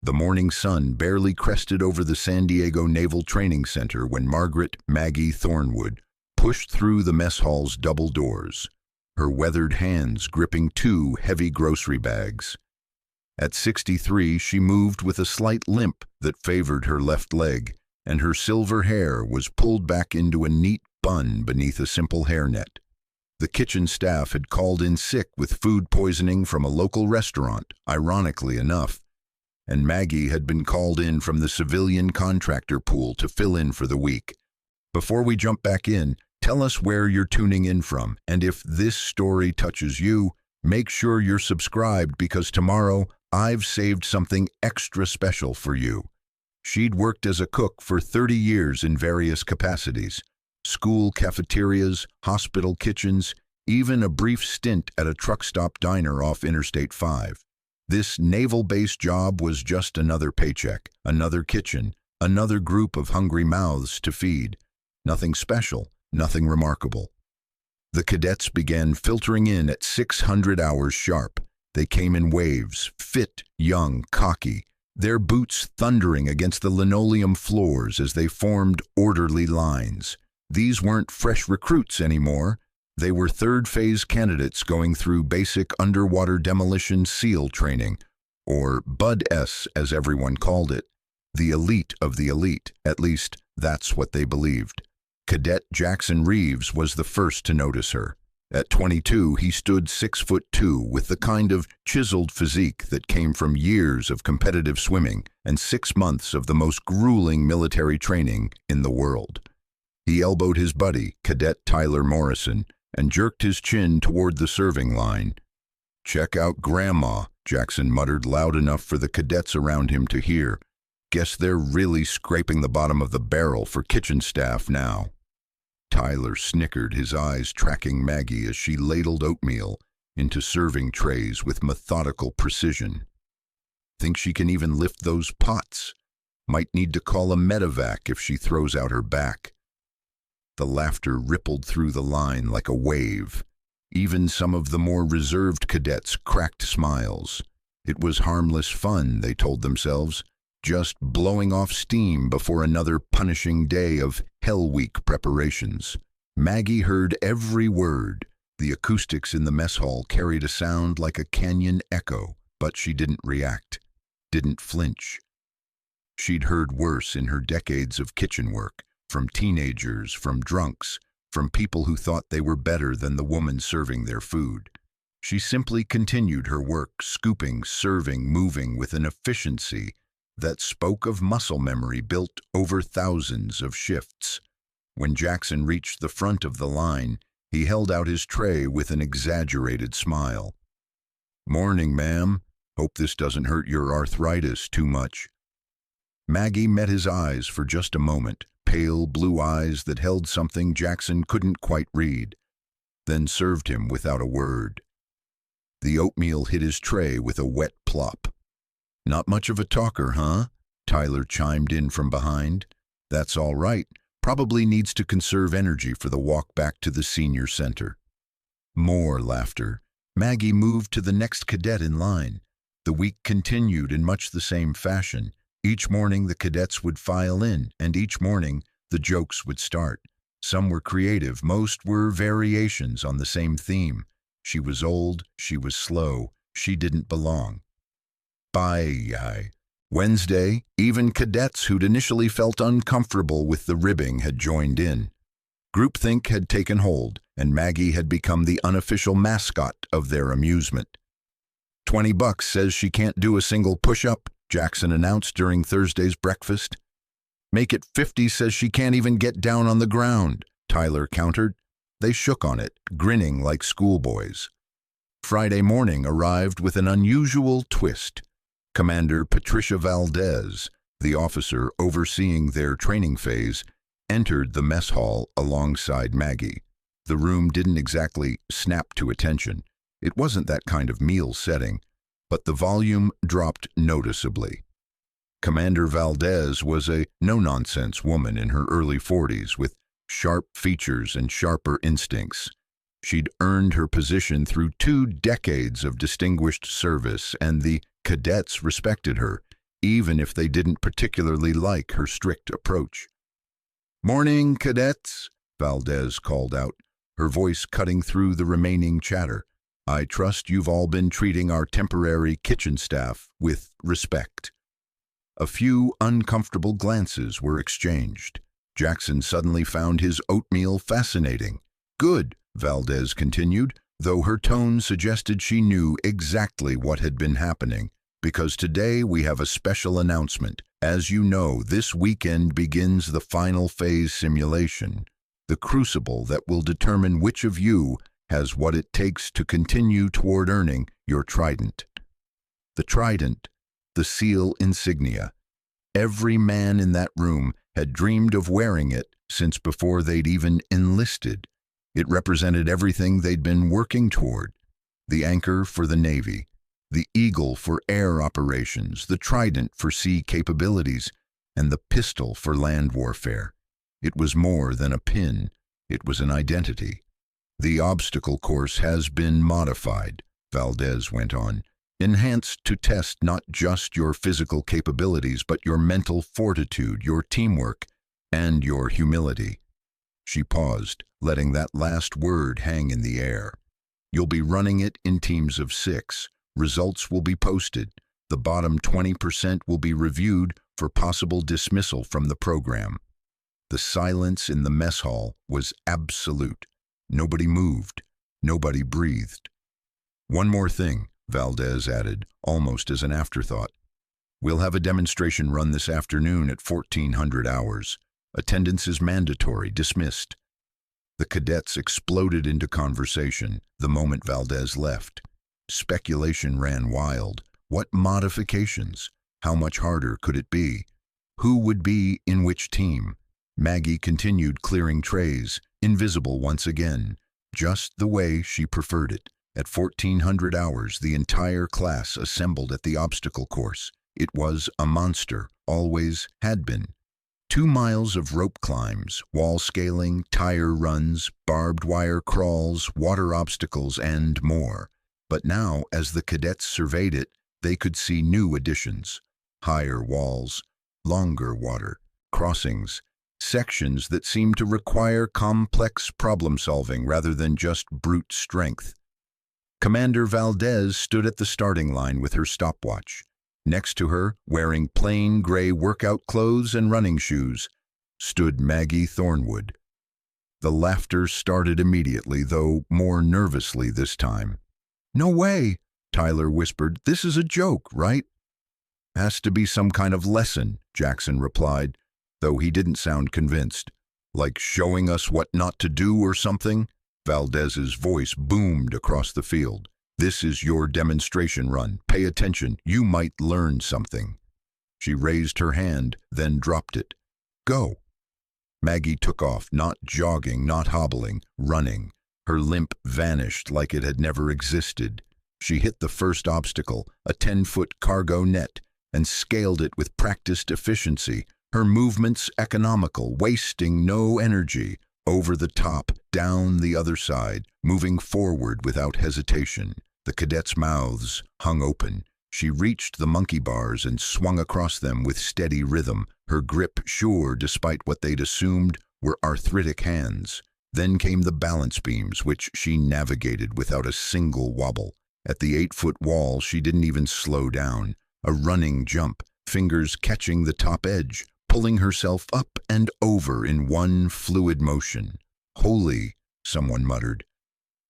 The morning sun barely crested over the San Diego Naval Training Center when Margaret Maggie Thornwood pushed through the mess hall's double doors, her weathered hands gripping two heavy grocery bags. At 63, she moved with a slight limp that favored her left leg, and her silver hair was pulled back into a neat bun beneath a simple hairnet. The kitchen staff had called in sick with food poisoning from a local restaurant, ironically enough, and Maggie had been called in from the civilian contractor pool to fill in for the week. Before we jump back in, tell us where you're tuning in from, and if this story touches you, make sure you're subscribed because tomorrow I've saved something extra special for you. She'd worked as a cook for 30 years in various capacities: school cafeterias, hospital kitchens, even a brief stint at a truck stop diner off Interstate 5. This naval-based job was just another paycheck, another kitchen, another group of hungry mouths to feed. Nothing special, nothing remarkable. The cadets began filtering in at 600 hours sharp. They came in waves, fit, young, cocky, their boots thundering against the linoleum floors as they formed orderly lines. These weren't fresh recruits anymore. They were third-phase candidates going through basic underwater demolition SEAL training, or BUD-S as everyone called it. The elite of the elite, at least that's what they believed. Cadet Jackson Reeves was the first to notice her. At 22, he stood 6'2" with the kind of chiseled physique that came from years of competitive swimming and 6 months of the most grueling military training in the world. He elbowed his buddy, Cadet Tyler Morrison, and jerked his chin toward the serving line. "Check out Grandma," Jackson muttered loud enough for the cadets around him to hear. "Guess they're really scraping the bottom of the barrel for kitchen staff now." Tyler snickered, his eyes tracking Maggie as she ladled oatmeal into serving trays with methodical precision. "Think she can even lift those pots? Might need to call a medevac if she throws out her back." The laughter rippled through the line like a wave. Even some of the more reserved cadets cracked smiles. It was harmless fun, they told themselves, just blowing off steam before another punishing day of Hell Week preparations. Maggie heard every word. The acoustics in the mess hall carried a sound like a canyon echo, but she didn't react, didn't flinch. She'd heard worse in her decades of kitchen work, from teenagers, from drunks, from people who thought they were better than the woman serving their food. She simply continued her work, scooping, serving, moving with an efficiency that spoke of muscle memory built over thousands of shifts. When Jackson reached the front of the line, he held out his tray with an exaggerated smile. "Morning, ma'am. Hope this doesn't hurt your arthritis too much." Maggie met his eyes for just a moment, pale blue eyes that held something Jackson couldn't quite read, then served him without a word. The oatmeal hit his tray with a wet plop. "Not much of a talker, huh?" Tyler chimed in from behind. "That's all right. Probably needs to conserve energy for the walk back to the senior center." More laughter. Maggie moved to the next cadet in line. The week continued in much the same fashion. Each morning the cadets would file in, and each morning the jokes would start. Some were creative, most were variations on the same theme. She was old, she was slow, she didn't belong. By Wednesday, even cadets who'd initially felt uncomfortable with the ribbing had joined in. Groupthink had taken hold, and Maggie had become the unofficial mascot of their amusement. $20 says she can't do a single push-up, Jackson announced during Thursday's breakfast. "Make it 50 says she can't even get down on the ground," Tyler countered. They shook on it, grinning like schoolboys. Friday morning arrived with an unusual twist. Commander Patricia Valdez, the officer overseeing their training phase, entered the mess hall alongside Maggie. The room didn't exactly snap to attention. It wasn't that kind of meal setting, but the volume dropped noticeably. Commander Valdez was a no-nonsense woman in her early 40s with sharp features and sharper instincts. She'd earned her position through 2 decades of distinguished service, and the cadets respected her, even if they didn't particularly like her strict approach. "Morning, cadets," Valdez called out, her voice cutting through the remaining chatter. "I trust you've all been treating our temporary kitchen staff with respect." A few uncomfortable glances were exchanged. Jackson suddenly found his oatmeal fascinating. "Good," Valdez continued, though her tone suggested she knew exactly what had been happening, "because today we have a special announcement. As you know, this weekend begins the final phase simulation, the crucible that will determine which of you has what it takes to continue toward earning your Trident." The Trident, the SEAL insignia. Every man in that room had dreamed of wearing it since before they'd even enlisted. It represented everything they'd been working toward: the anchor for the Navy, the Eagle for air operations, the Trident for sea capabilities, and the pistol for land warfare. It was more than a pin, it was an identity. "The obstacle course has been modified," Valdez went on, "enhanced to test not just your physical capabilities, but your mental fortitude, your teamwork, and your humility." She paused, letting that last word hang in the air. "You'll be running it in teams of 6. Results will be posted. The bottom 20% will be reviewed for possible dismissal from the program." The silence in the mess hall was absolute. Nobody moved. Nobody breathed. "One more thing," Valdez added, almost as an afterthought. "We'll have a demonstration run this afternoon at 1400 hours. Attendance is mandatory, dismissed." The cadets exploded into conversation the moment Valdez left. Speculation ran wild. What modifications? How much harder could it be? Who would be in which team? Maggie continued clearing trays, invisible once again, just the way she preferred it. At 1400 hours, the entire class assembled at the obstacle course. It was a monster, always had been. 2 miles of rope climbs, wall scaling, tire runs, barbed wire crawls, water obstacles, and more. But now, as the cadets surveyed it, they could see new additions: higher walls, longer water, crossings, sections that seemed to require complex problem-solving rather than just brute strength. Commander Valdez stood at the starting line with her stopwatch. Next to her, wearing plain gray workout clothes and running shoes, stood Maggie Thornwood. The laughter started immediately, though more nervously this time. "No way," Tyler whispered. "This is a joke, right?" "Has to be some kind of lesson," Jackson replied, though he didn't sound convinced. "Like showing us what not to do or something?" Valdez's voice boomed across the field. "This is your demonstration run. Pay attention. You might learn something." She raised her hand, then dropped it. "Go." Maggie took off, not jogging, not hobbling, running. Her limp vanished like it had never existed. She hit the first obstacle, a 10-foot cargo net, and scaled it with practiced efficiency, her movements economical, wasting no energy. Over the top, down the other side, moving forward without hesitation. The cadets' mouths hung open. She reached the monkey bars and swung across them with steady rhythm, her grip sure despite what they'd assumed were arthritic hands. Then came the balance beams, which she navigated without a single wobble. At the 8-foot wall, she didn't even slow down. A running jump, fingers catching the top edge, pulling herself up and over in one fluid motion. "Holy," someone muttered.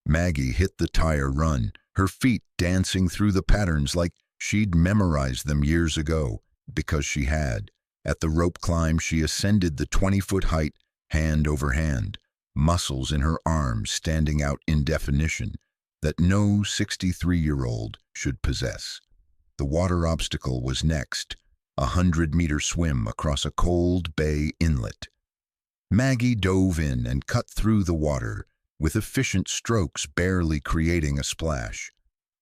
Maggie hit the tire run, her feet dancing through the patterns like she'd memorized them years ago, because she had. At the rope climb, she ascended the 20-foot height, hand over hand, muscles in her arms standing out in definition that no 63-year-old should possess. The water obstacle was next, a 100-meter swim across a cold bay inlet. Maggie dove in and cut through the water, with efficient strokes barely creating a splash.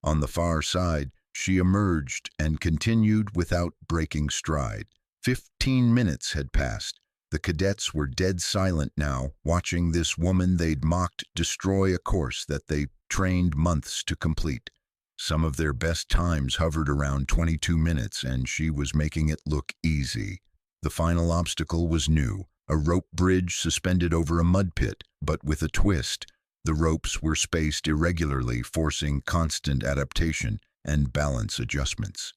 On the far side, she emerged and continued without breaking stride. 15 minutes had passed. The cadets were dead silent now, watching this woman they'd mocked destroy a course that they trained months to complete. Some of their best times hovered around 22 minutes, and she was making it look easy. The final obstacle was new, a rope bridge suspended over a mud pit, but with a twist. The ropes were spaced irregularly, forcing constant adaptation and balance adjustments.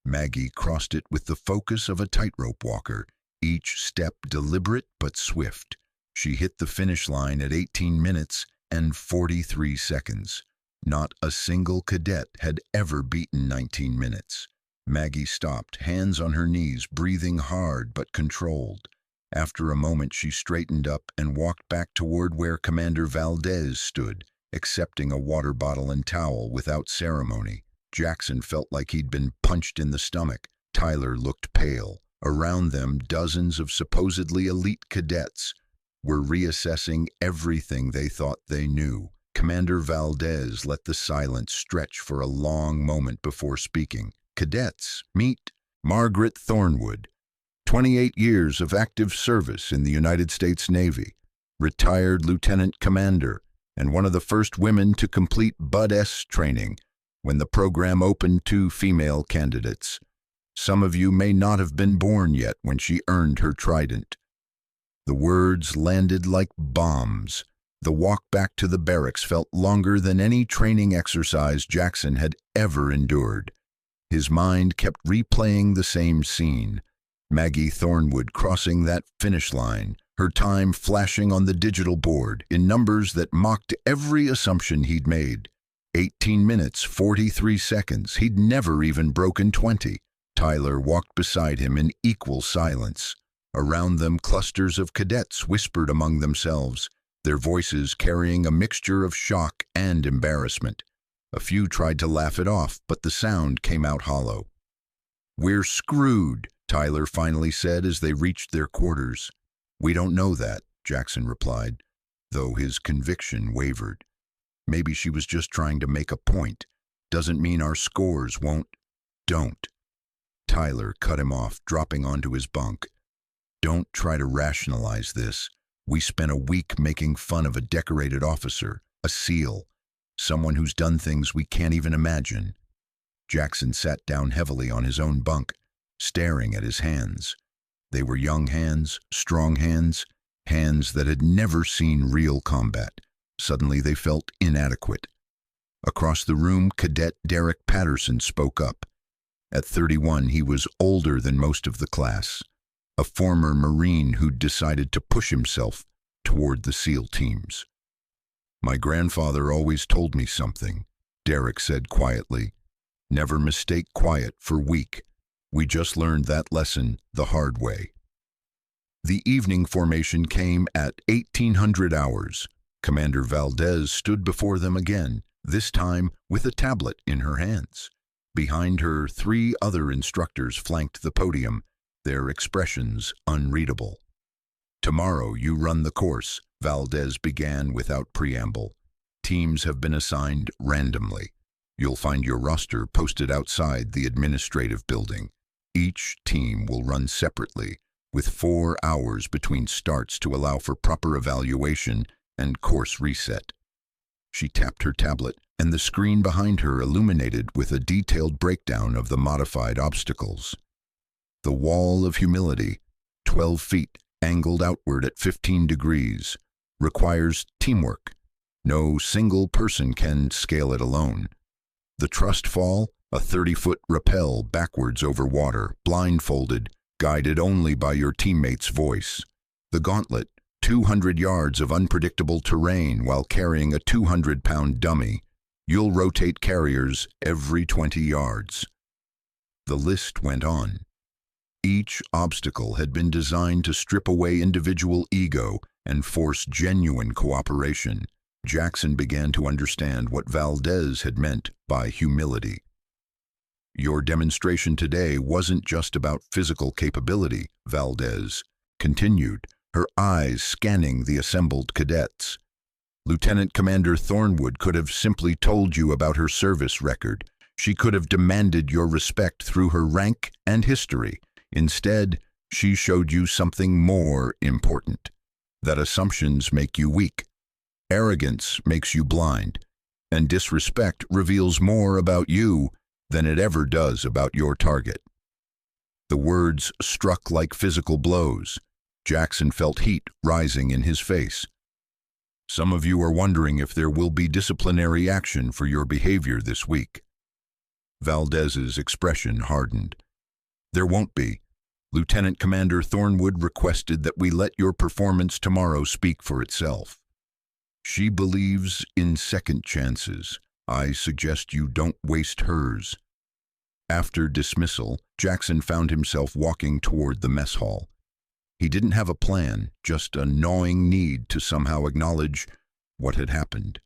Maggie crossed it with the focus of a tightrope walker, each step deliberate but swift. She hit the finish line at 18 minutes and 43 seconds. Not a single cadet had ever beaten 19 minutes. Maggie stopped, hands on her knees, breathing hard but controlled. After a moment, she straightened up and walked back toward where Commander Valdez stood, accepting a water bottle and towel without ceremony. Jackson felt like he'd been punched in the stomach. Tyler looked pale. Around them, dozens of supposedly elite cadets were reassessing everything they thought they knew. Commander Valdez let the silence stretch for a long moment before speaking. "Cadets, meet Margaret Thornwood, 28 years of active service in the United States Navy, retired lieutenant commander, and one of the first women to complete BUD-S training when the program opened to female candidates. Some of you may not have been born yet when she earned her Trident." The words landed like bombs. The walk back to the barracks felt longer than any training exercise Jackson had ever endured. His mind kept replaying the same scene. Maggie Thornwood crossing that finish line, her time flashing on the digital board in numbers that mocked every assumption he'd made. 18 minutes, 43 seconds. He'd never even broken 20. Tyler walked beside him in equal silence. Around them, clusters of cadets whispered among themselves, their voices carrying a mixture of shock and embarrassment. A few tried to laugh it off, but the sound came out hollow. "We're screwed," Tyler finally said as they reached their quarters. "We don't know that," Jackson replied, though his conviction wavered. Maybe she was just trying to make a point. "Doesn't mean our scores won't." "Don't." Tyler cut him off, dropping onto his bunk. "Don't try to rationalize this. We spent a week making fun of a decorated officer, a SEAL, someone who's done things we can't even imagine." Jackson sat down heavily on his own bunk, staring at his hands. They were young hands, strong hands, hands that had never seen real combat. Suddenly they felt inadequate. Across the room, Cadet Derek Patterson spoke up. At 31, he was older than most of the class, a former Marine who'd decided to push himself toward the SEAL teams. "My grandfather always told me something," Derek said quietly. "Never mistake quiet for weak. We just learned that lesson the hard way." The evening formation came at 1800 hours. Commander Valdez stood before them again, this time with a tablet in her hands. Behind her, 3 other instructors flanked the podium, their expressions unreadable. "Tomorrow you run the course," Valdez began without preamble. "Teams have been assigned randomly. You'll find your roster posted outside the administrative building. Each team will run separately, with 4 hours between starts to allow for proper evaluation and course reset." She tapped her tablet, and the screen behind her illuminated with a detailed breakdown of the modified obstacles. The wall of humility, 12 feet, angled outward at 15 degrees, requires teamwork. No single person can scale it alone. The trust fall, a 30-foot rappel backwards over water, blindfolded, guided only by your teammate's voice. The gauntlet, 200 yards of unpredictable terrain while carrying a 200-pound dummy. You'll rotate carriers every 20 yards. The list went on. Each obstacle had been designed to strip away individual ego and force genuine cooperation. Jackson began to understand what Valdez had meant by humility. "Your demonstration today wasn't just about physical capability," Valdez continued, her eyes scanning the assembled cadets. "Lieutenant Commander Thornwood could have simply told you about her service record. She could have demanded your respect through her rank and history. Instead, she showed you something more important, that assumptions make you weak. Arrogance makes you blind. and disrespect reveals more about you than it ever does about your target." The words struck like physical blows. Jackson felt heat rising in his face. "Some of you are wondering if there will be disciplinary action for your behavior this week." Valdez's expression hardened. "There won't be. Lieutenant Commander Thornwood requested that we let your performance tomorrow speak for itself. She believes in second chances. I suggest you don't waste hers." After dismissal, Jackson found himself walking toward the mess hall. He didn't have a plan, just a gnawing need to somehow acknowledge what had happened.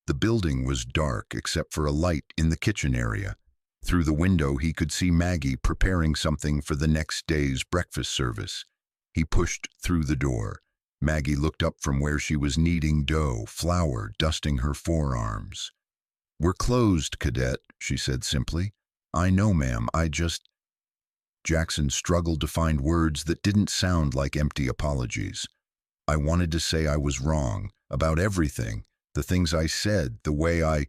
The building was dark except for a light in the kitchen area. Through the window, he could see Maggie preparing something for the next day's breakfast service. He pushed through the door. Maggie looked up from where she was kneading dough, flour dusting her forearms. "We're closed, Cadet," she said simply. "I know, ma'am, I just—" Jackson struggled to find words that didn't sound like empty apologies. "I wanted to say I was wrong, about everything, the things I said, the way I—"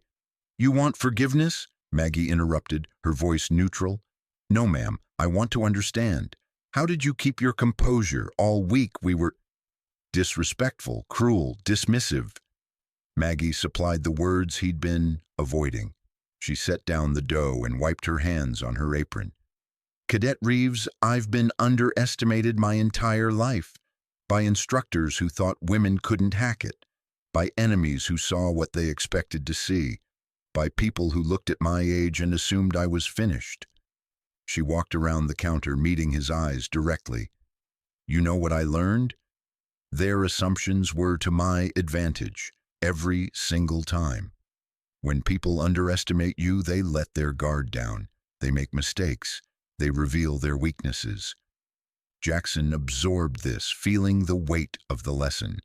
"You want forgiveness?" Maggie interrupted, her voice neutral. "No, ma'am, I want to understand. How did you keep your composure? All week we were—" "Disrespectful, cruel, dismissive." Maggie supplied the words he'd been avoiding. She set down the dough and wiped her hands on her apron. "Cadet Reeves, I've been underestimated my entire life. By instructors who thought women couldn't hack it. By enemies who saw what they expected to see. By people who looked at my age and assumed I was finished." She walked around the counter, meeting his eyes directly. "You know what I learned? Their assumptions were to my advantage, every single time. When people underestimate you, they let their guard down. They make mistakes. They reveal their weaknesses." Jackson absorbed this, feeling the weight of the lesson.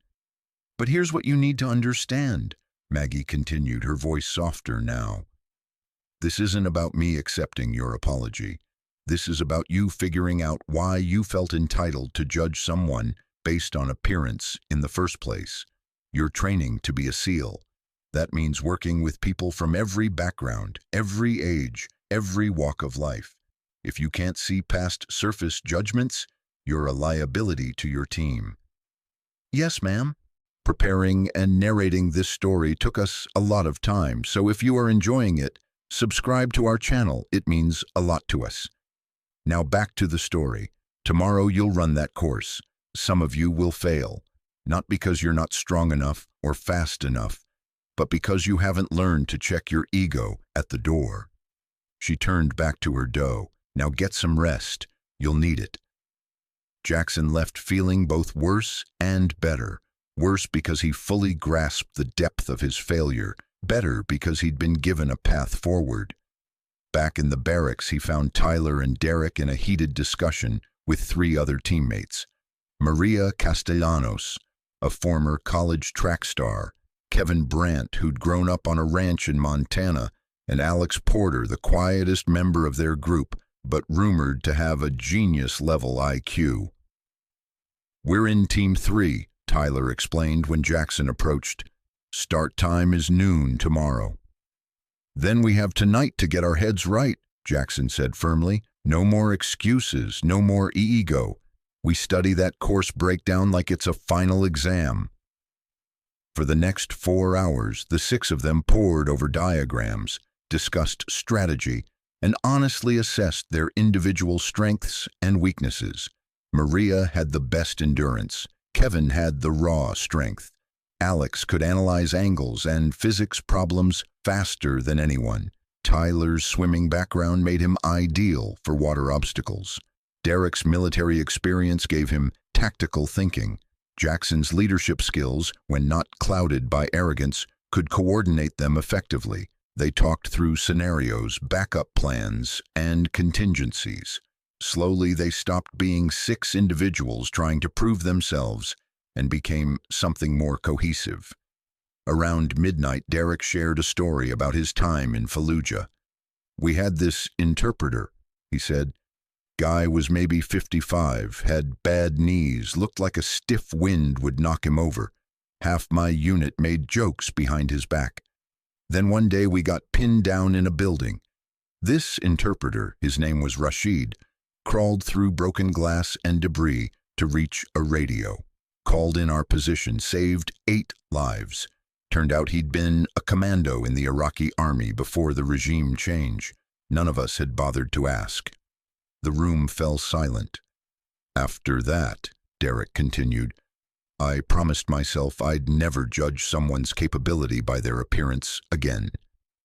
"But here's what you need to understand," Maggie continued, her voice softer now. "This isn't about me accepting your apology. This is about you figuring out why you felt entitled to judge someone based on appearance in the first place. You're training to be a SEAL. That means working with people from every background, every age, every walk of life. If you can't see past surface judgments, you're a liability to your team." "Yes, ma'am." Preparing and narrating this story took us a lot of time, so if you are enjoying it, subscribe to our channel. It means a lot to us. Now back to the story. Tomorrow you'll run that course. Some of you will fail, not because you're not strong enough or fast enough, but because you haven't learned to check your ego at the door. She turned back to her dough. "Now get some rest. You'll need it." Jackson left feeling both worse and better. Worse because he fully grasped the depth of his failure. Better because he'd been given a path forward. Back in the barracks, he found Tyler and Derek in a heated discussion with 3 other teammates. Maria Castellanos, a former college track star, Kevin Brandt, who'd grown up on a ranch in Montana, and Alex Porter, the quietest member of their group, but rumored to have a genius-level IQ. "We're in Team 3, Tyler explained when Jackson approached. "Start time is noon tomorrow." "Then we have tonight to get our heads right," Jackson said firmly. "No more excuses, no more ego. We study that course breakdown like it's a final exam." For the next 4 hours, the 6 of them pored over diagrams, discussed strategy, and honestly assessed their individual strengths and weaknesses. Maria had the best endurance. Kevin had the raw strength. Alex could analyze angles and physics problems faster than anyone. Tyler's swimming background made him ideal for water obstacles. Derek's military experience gave him tactical thinking. Jackson's leadership skills, when not clouded by arrogance, could coordinate them effectively. They talked through scenarios, backup plans, and contingencies. Slowly, they stopped being 6 individuals trying to prove themselves and became something more cohesive. Around midnight, Derek shared a story about his time in Fallujah. "We had this interpreter," he said. "Guy was maybe 55, had bad knees, looked like a stiff wind would knock him over. Half my unit made jokes behind his back. Then one day we got pinned down in a building. This interpreter, his name was Rashid, crawled through broken glass and debris to reach a radio, called in our position, saved 8 lives. Turned out he'd been a commando in the Iraqi army before the regime change. None of us had bothered to ask. The room fell silent. After that, Derek continued, I promised myself I'd never judge someone's capability by their appearance again.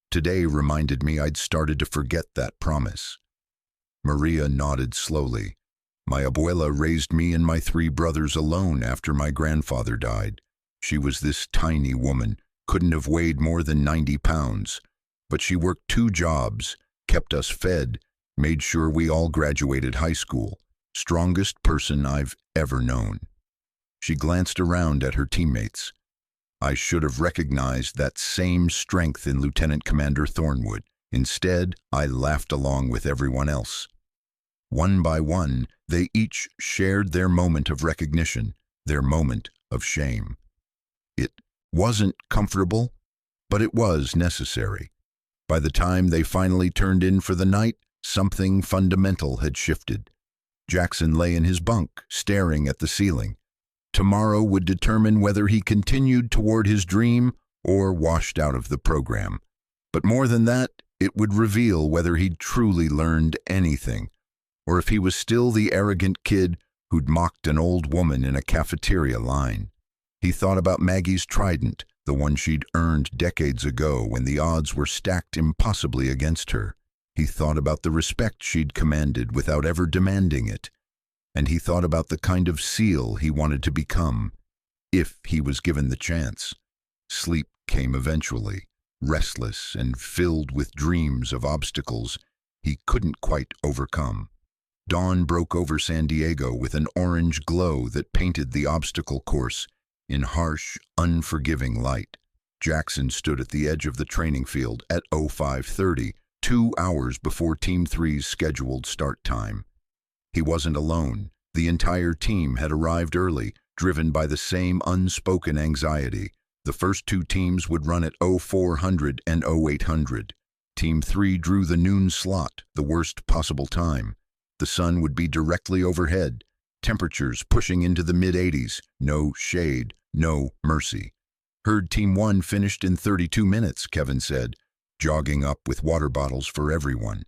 Today reminded me I'd started to forget that promise. Maria nodded slowly. My abuela raised me and my 3 brothers alone after my grandfather died. She was this tiny woman, couldn't have weighed more than 90 pounds. But she worked 2 jobs, kept us fed, made sure we all graduated high school. Strongest person I've ever known. She glanced around at her teammates. I should have recognized that same strength in Lieutenant Commander Thornwood. Instead, I laughed along with everyone else. One by one, they each shared their moment of recognition, their moment of shame. It wasn't comfortable, but it was necessary. By the time they finally turned in for the night, something fundamental had shifted. Jackson lay in his bunk, staring at the ceiling. Tomorrow would determine whether he continued toward his dream or washed out of the program. But more than that, it would reveal whether he'd truly learned anything, or if he was still the arrogant kid who'd mocked an old woman in a cafeteria line. He thought about Maggie's Trident, the one she'd earned decades ago when the odds were stacked impossibly against her. He thought about the respect she'd commanded without ever demanding it. And he thought about the kind of SEAL he wanted to become, if he was given the chance. Sleep came eventually, restless and filled with dreams of obstacles he couldn't quite overcome. Dawn broke over San Diego with an orange glow that painted the obstacle course in harsh, unforgiving light. Jackson stood at the edge of the training field at 05:30, 2 hours before Team 3's scheduled start time. He wasn't alone. The entire team had arrived early, driven by the same unspoken anxiety. The first 2 teams would run at 0400 and 0800. Team 3 drew the noon slot, the worst possible time. The sun would be directly overhead, temperatures pushing into the mid-80s, no shade, no mercy. Heard Team 1 finished in 32 minutes, Kevin said, jogging up with water bottles for everyone.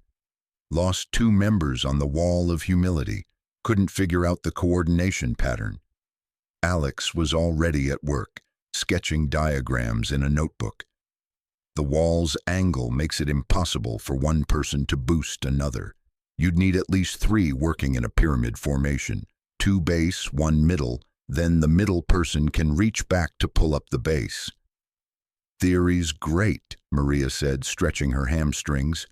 Lost 2 members on the wall of humility, couldn't figure out the coordination pattern. Alex was already at work, sketching diagrams in a notebook. The wall's angle makes it impossible for one person to boost another. You'd need at least 3 working in a pyramid formation, 2 base, 1 middle, then the middle person can reach back to pull up the base. Theory's great, Maria said, stretching her hamstrings.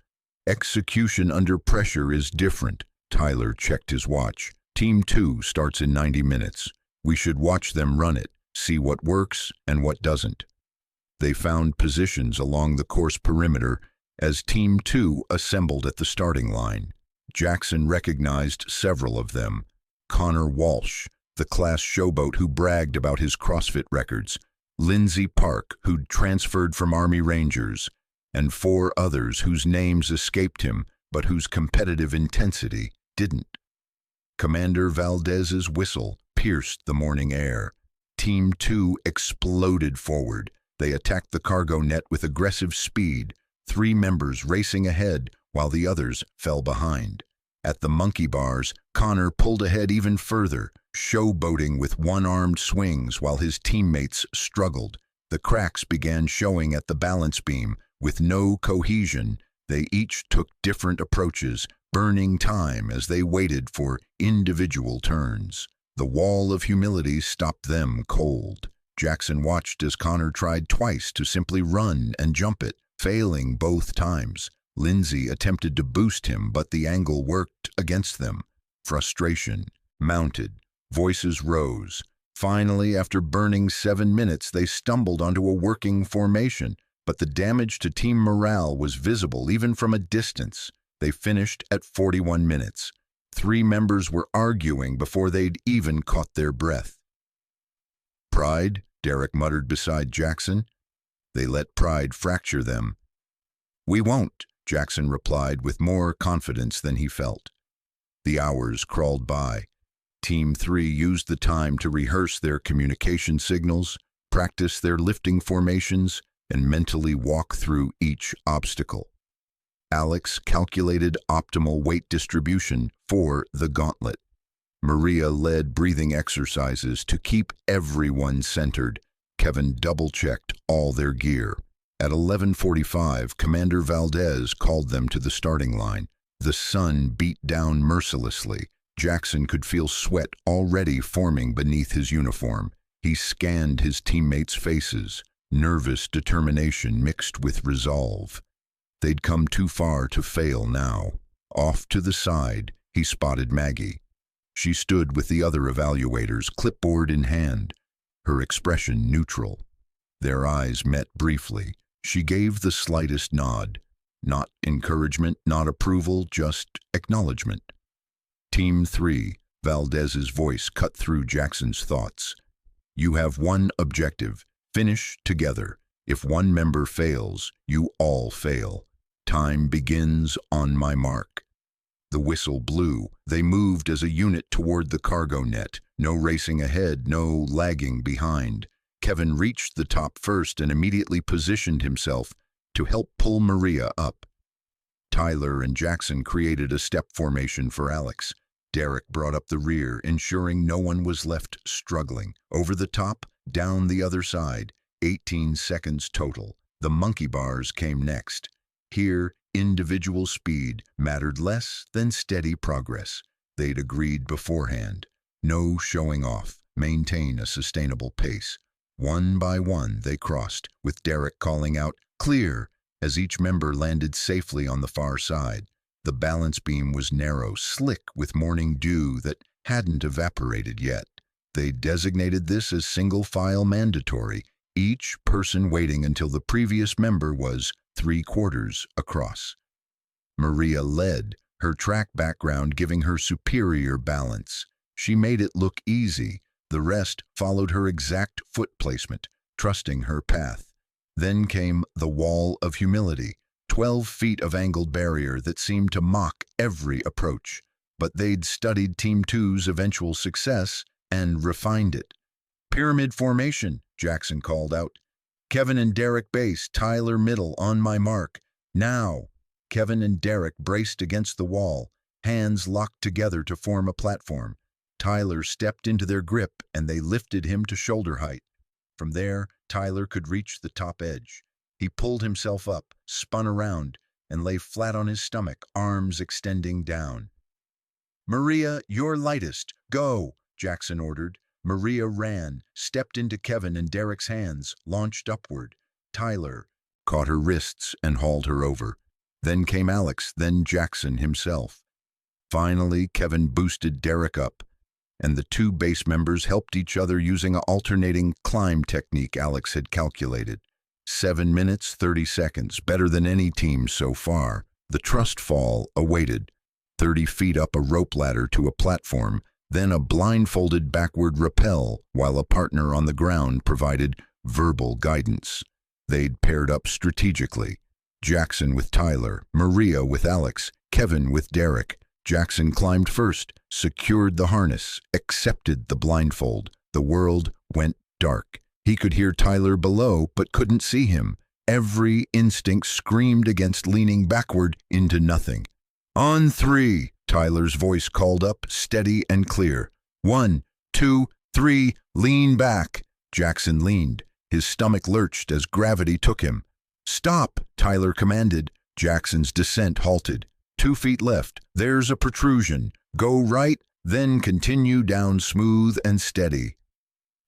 Execution under pressure is different. Tyler checked his watch. Team 2 starts in 90 minutes. We should watch them run it, see what works and what doesn't. They found positions along the course perimeter as Team 2 assembled at the starting line. Jackson recognized several of them. Connor Walsh, the class showboat who bragged about his CrossFit records. Lindsay Park, who'd transferred from Army Rangers, and 4 others whose names escaped him, but whose competitive intensity didn't. Commander Valdez's whistle pierced the morning air. Team 2 exploded forward. They attacked the cargo net with aggressive speed, 3 members racing ahead while the others fell behind. At the monkey bars, Connor pulled ahead even further, showboating with one-armed swings while his teammates struggled. The cracks began showing at the balance beam. With no cohesion, they each took different approaches, burning time as they waited for individual turns. The wall of humility stopped them cold. Jackson watched as Connor tried twice to simply run and jump it, failing both times. Lindsay attempted to boost him, but the angle worked against them. Frustration mounted. Voices rose. Finally, after burning 7 minutes, they stumbled onto a working formation, but the damage to team morale was visible even from a distance. They finished at 41 minutes. 3 members were arguing before they'd even caught their breath. Pride, Derek muttered beside Jackson. They let pride fracture them. "We won't," Jackson replied with more confidence than he felt. The hours crawled by. Team 3 used the time to rehearse their communication signals, practice their lifting formations, and mentally walk through each obstacle. Alex calculated optimal weight distribution for the gauntlet. Maria led breathing exercises to keep everyone centered. Kevin double-checked all their gear. At 11:45, Commander Valdez called them to the starting line. The sun beat down mercilessly. Jackson could feel sweat already forming beneath his uniform. He scanned his teammates' faces, nervous determination mixed with resolve. They'd come too far to fail now. Off to the side, he spotted Maggie. She stood with the other evaluators, clipboard in hand, her expression neutral. Their eyes met briefly. She gave the slightest nod. Not encouragement, not approval, just acknowledgement. Team 3, Valdez's voice cut through Jackson's thoughts. "You have one objective. Finish together. If one member fails, you all fail. Time begins on my mark." The whistle blew. They moved as a unit toward the cargo net. No racing ahead, no lagging behind. Kevin reached the top first and immediately positioned himself to help pull Maria up. Tyler and Jackson created a step formation for Alex. Derek brought up the rear, ensuring no one was left struggling. Over the top, down the other side, 18 seconds total. The monkey bars came next. Here, individual speed mattered less than steady progress. They'd agreed beforehand. No showing off, maintain a sustainable pace. One by one they crossed, with Derek calling out, "Clear," as each member landed safely on the far side. The balance beam was narrow, slick with morning dew that hadn't evaporated yet. They designated this as single-file mandatory, each person waiting until the previous member was 3/4 across. Maria led, her track background giving her superior balance. She made it look easy. The rest followed her exact foot placement, trusting her path. Then came the wall of humility, 12 feet of angled barrier that seemed to mock every approach. But they'd studied Team 2's eventual success and refined it. "Pyramid formation," Jackson called out. "Kevin and Derek base, Tyler middle, on my mark. Now." Kevin and Derek braced against the wall, hands locked together to form a platform. Tyler stepped into their grip and they lifted him to shoulder height. From there, Tyler could reach the top edge. He pulled himself up, spun around, and lay flat on his stomach, arms extending down. "Maria, you're lightest. Go," Jackson ordered. Maria ran, stepped into Kevin and Derek's hands, launched upward. Tyler caught her wrists and hauled her over. Then came Alex, then Jackson himself. Finally, Kevin boosted Derek up, and the two base members helped each other using an alternating climb technique Alex had calculated. 7 minutes, 30 seconds, better than any team so far. The trust fall awaited. 30 feet up a rope ladder to a platform, then a blindfolded backward rappel while a partner on the ground provided verbal guidance. They'd paired up strategically. Jackson with Tyler, Maria with Alex, Kevin with Derek. Jackson climbed first, secured the harness, accepted the blindfold. The world went dark. He could hear Tyler below, but couldn't see him. Every instinct screamed against leaning backward into nothing. "On 3, Tyler's voice called up, steady and clear. 1, 2, 3, lean back." Jackson leaned. His stomach lurched as gravity took him. "Stop," Tyler commanded. Jackson's descent halted. 2 feet left. There's a protrusion. Go right, then continue down smooth and steady.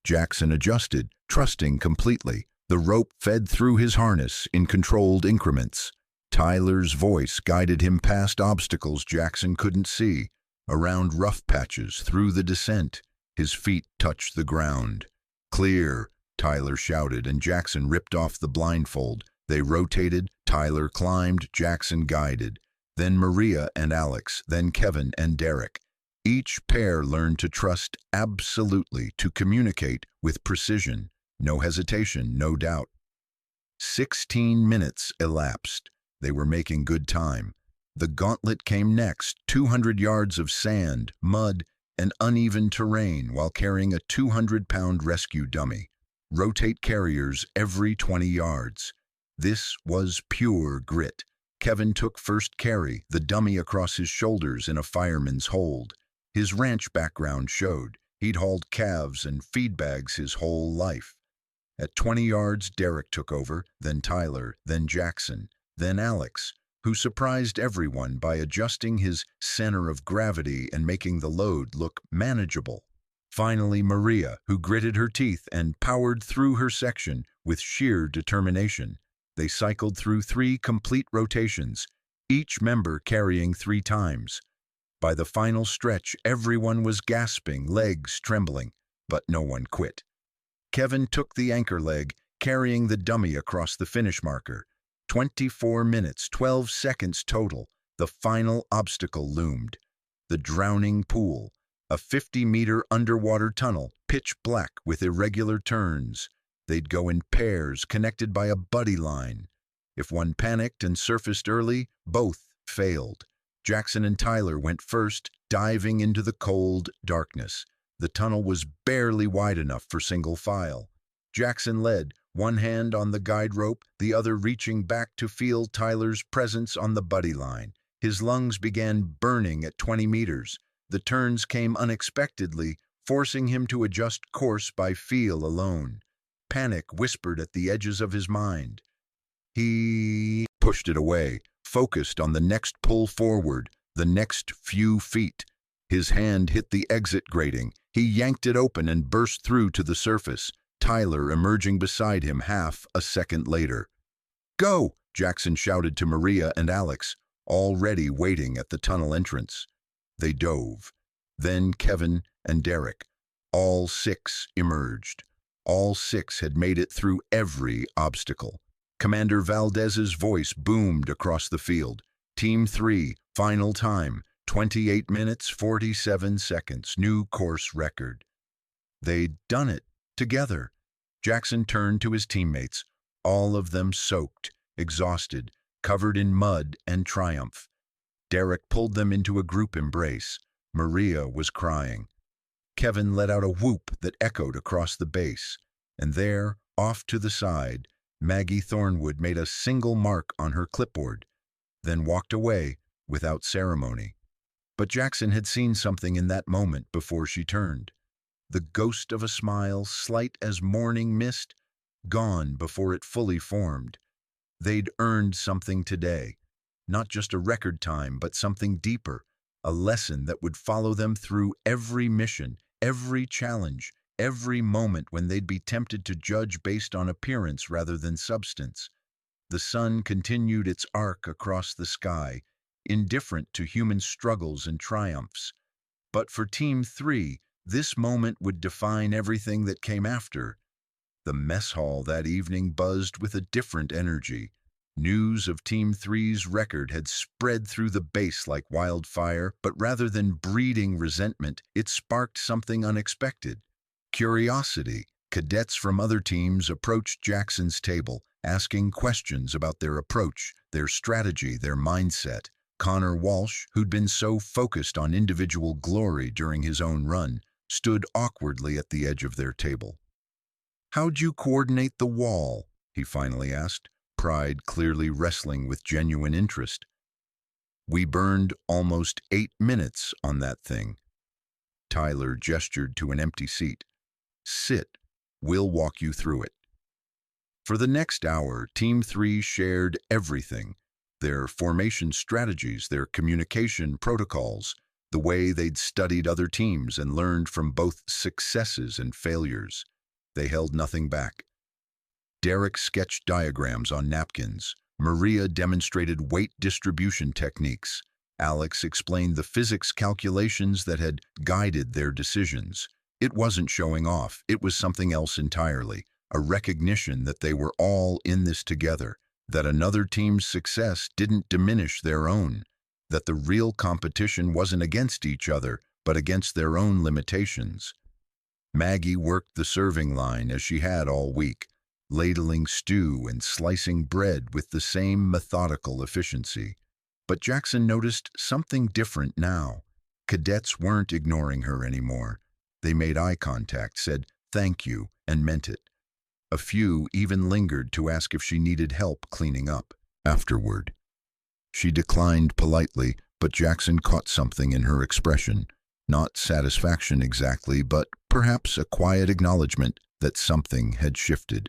Jackson adjusted, trusting completely. The rope fed through his harness in controlled increments. Tyler's voice guided him past obstacles Jackson couldn't see, around rough patches, through the descent. His feet touched the ground. "Clear," Tyler shouted, and Jackson ripped off the blindfold. They rotated, Tyler climbed, Jackson guided. Then Maria and Alex, then Kevin and Derek. Each pair learned to trust absolutely, to communicate with precision. No hesitation, no doubt. 16 minutes elapsed. They were making good time. The gauntlet came next, 200 yards of sand, mud, and uneven terrain while carrying a 200-pound rescue dummy. Rotate carriers every 20 yards. This was pure grit. Kevin took first carry, the dummy across his shoulders in a fireman's hold. His ranch background showed. He'd hauled calves and feed bags his whole life. At 20 yards, Derek took over, then Tyler, then Jackson, then Alex, who surprised everyone by adjusting his center of gravity and making the load look manageable. Finally, Maria, who gritted her teeth and powered through her section with sheer determination. They cycled through 3 complete rotations, each member carrying 3 times. By the final stretch, everyone was gasping, legs trembling, but no one quit. Kevin took the anchor leg, carrying the dummy across the finish marker. 24 minutes, 12 seconds total. The final obstacle loomed. The drowning pool, a 50-meter underwater tunnel, pitch black with irregular turns. They'd go in pairs, connected by a buddy line. If one panicked and surfaced early, both failed. Jackson and Tyler went first, diving into the cold darkness. The tunnel was barely wide enough for single file. Jackson led, one hand on the guide rope, the other reaching back to feel Tyler's presence on the buddy line. His lungs began burning at 20 meters. The turns came unexpectedly, forcing him to adjust course by feel alone. Panic whispered at the edges of his mind. He pushed it away, focused on the next pull forward, the next few feet. His hand hit the exit grating. He yanked it open and burst through to the surface, Tyler emerging beside him half a second later. "Go!" Jackson shouted to Maria and Alex, already waiting at the tunnel entrance. They dove. Then Kevin and Derek. All 6 emerged. All 6 had made it through every obstacle. Commander Valdez's voice boomed across the field. Team 3, final time, 28 minutes, 47 seconds, new course record. They'd done it, together. Jackson turned to his teammates, all of them soaked, exhausted, covered in mud and triumph. Derek pulled them into a group embrace. Maria was crying. Kevin let out a whoop that echoed across the base, and there, off to the side, Maggie Thornwood made a single mark on her clipboard, then walked away without ceremony. But Jackson had seen something in that moment before she turned. The ghost of a smile, slight as morning mist, gone before it fully formed. They'd earned something today, not just a record time, but something deeper, a lesson that would follow them through every mission, every challenge, every moment when they'd be tempted to judge based on appearance rather than substance. The sun continued its arc across the sky, indifferent to human struggles and triumphs. But for Team 3, this moment would define everything that came after. The mess hall that evening buzzed with a different energy. News of Team 3's record had spread through the base like wildfire, but rather than breeding resentment, it sparked something unexpected. Curiosity. Cadets from other teams approached Jackson's table, asking questions about their approach, their strategy, their mindset. Connor Walsh, who'd been so focused on individual glory during his own run, stood awkwardly at the edge of their table. "How'd you coordinate the wall?" he finally asked, pride clearly wrestling with genuine interest. "We burned almost 8 minutes on that thing." Tyler gestured to an empty seat. "Sit. We'll walk you through it." For the next hour, Team 3 shared everything. Their formation strategies, their communication protocols, the way they'd studied other teams and learned from both successes and failures. They held nothing back. Derek sketched diagrams on napkins. Maria demonstrated weight distribution techniques. Alex explained the physics calculations that had guided their decisions. It wasn't showing off, it was something else entirely, a recognition that they were all in this together, that another team's success didn't diminish their own, that the real competition wasn't against each other, but against their own limitations. Maggie worked the serving line as she had all week. ladling stew and slicing bread with the same methodical efficiency. But Jackson noticed something different now. Cadets weren't ignoring her anymore. They made eye contact, said thank you, and meant it. A few even lingered to ask if she needed help cleaning up afterward. She declined politely, but Jackson caught something in her expression. Not satisfaction exactly, but perhaps a quiet acknowledgement that something had shifted.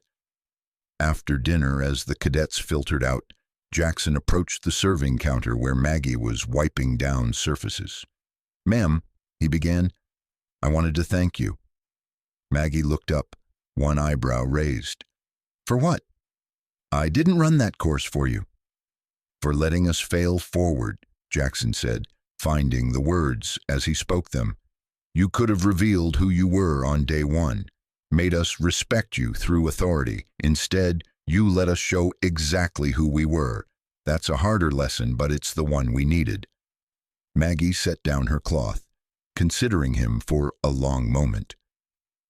After dinner, as the cadets filtered out, Jackson approached the serving counter where Maggie was wiping down surfaces. "Ma'am," he began, "I wanted to thank you." Maggie looked up, one eyebrow raised. "For what?" "I didn't run that course for you." "For letting us fail forward," Jackson said, finding the words as he spoke them. "You could have revealed who you were on day one, made us respect you through authority. Instead, you let us show exactly who we were. That's a harder lesson, but it's the one we needed." Maggie set down her cloth, considering him for a long moment.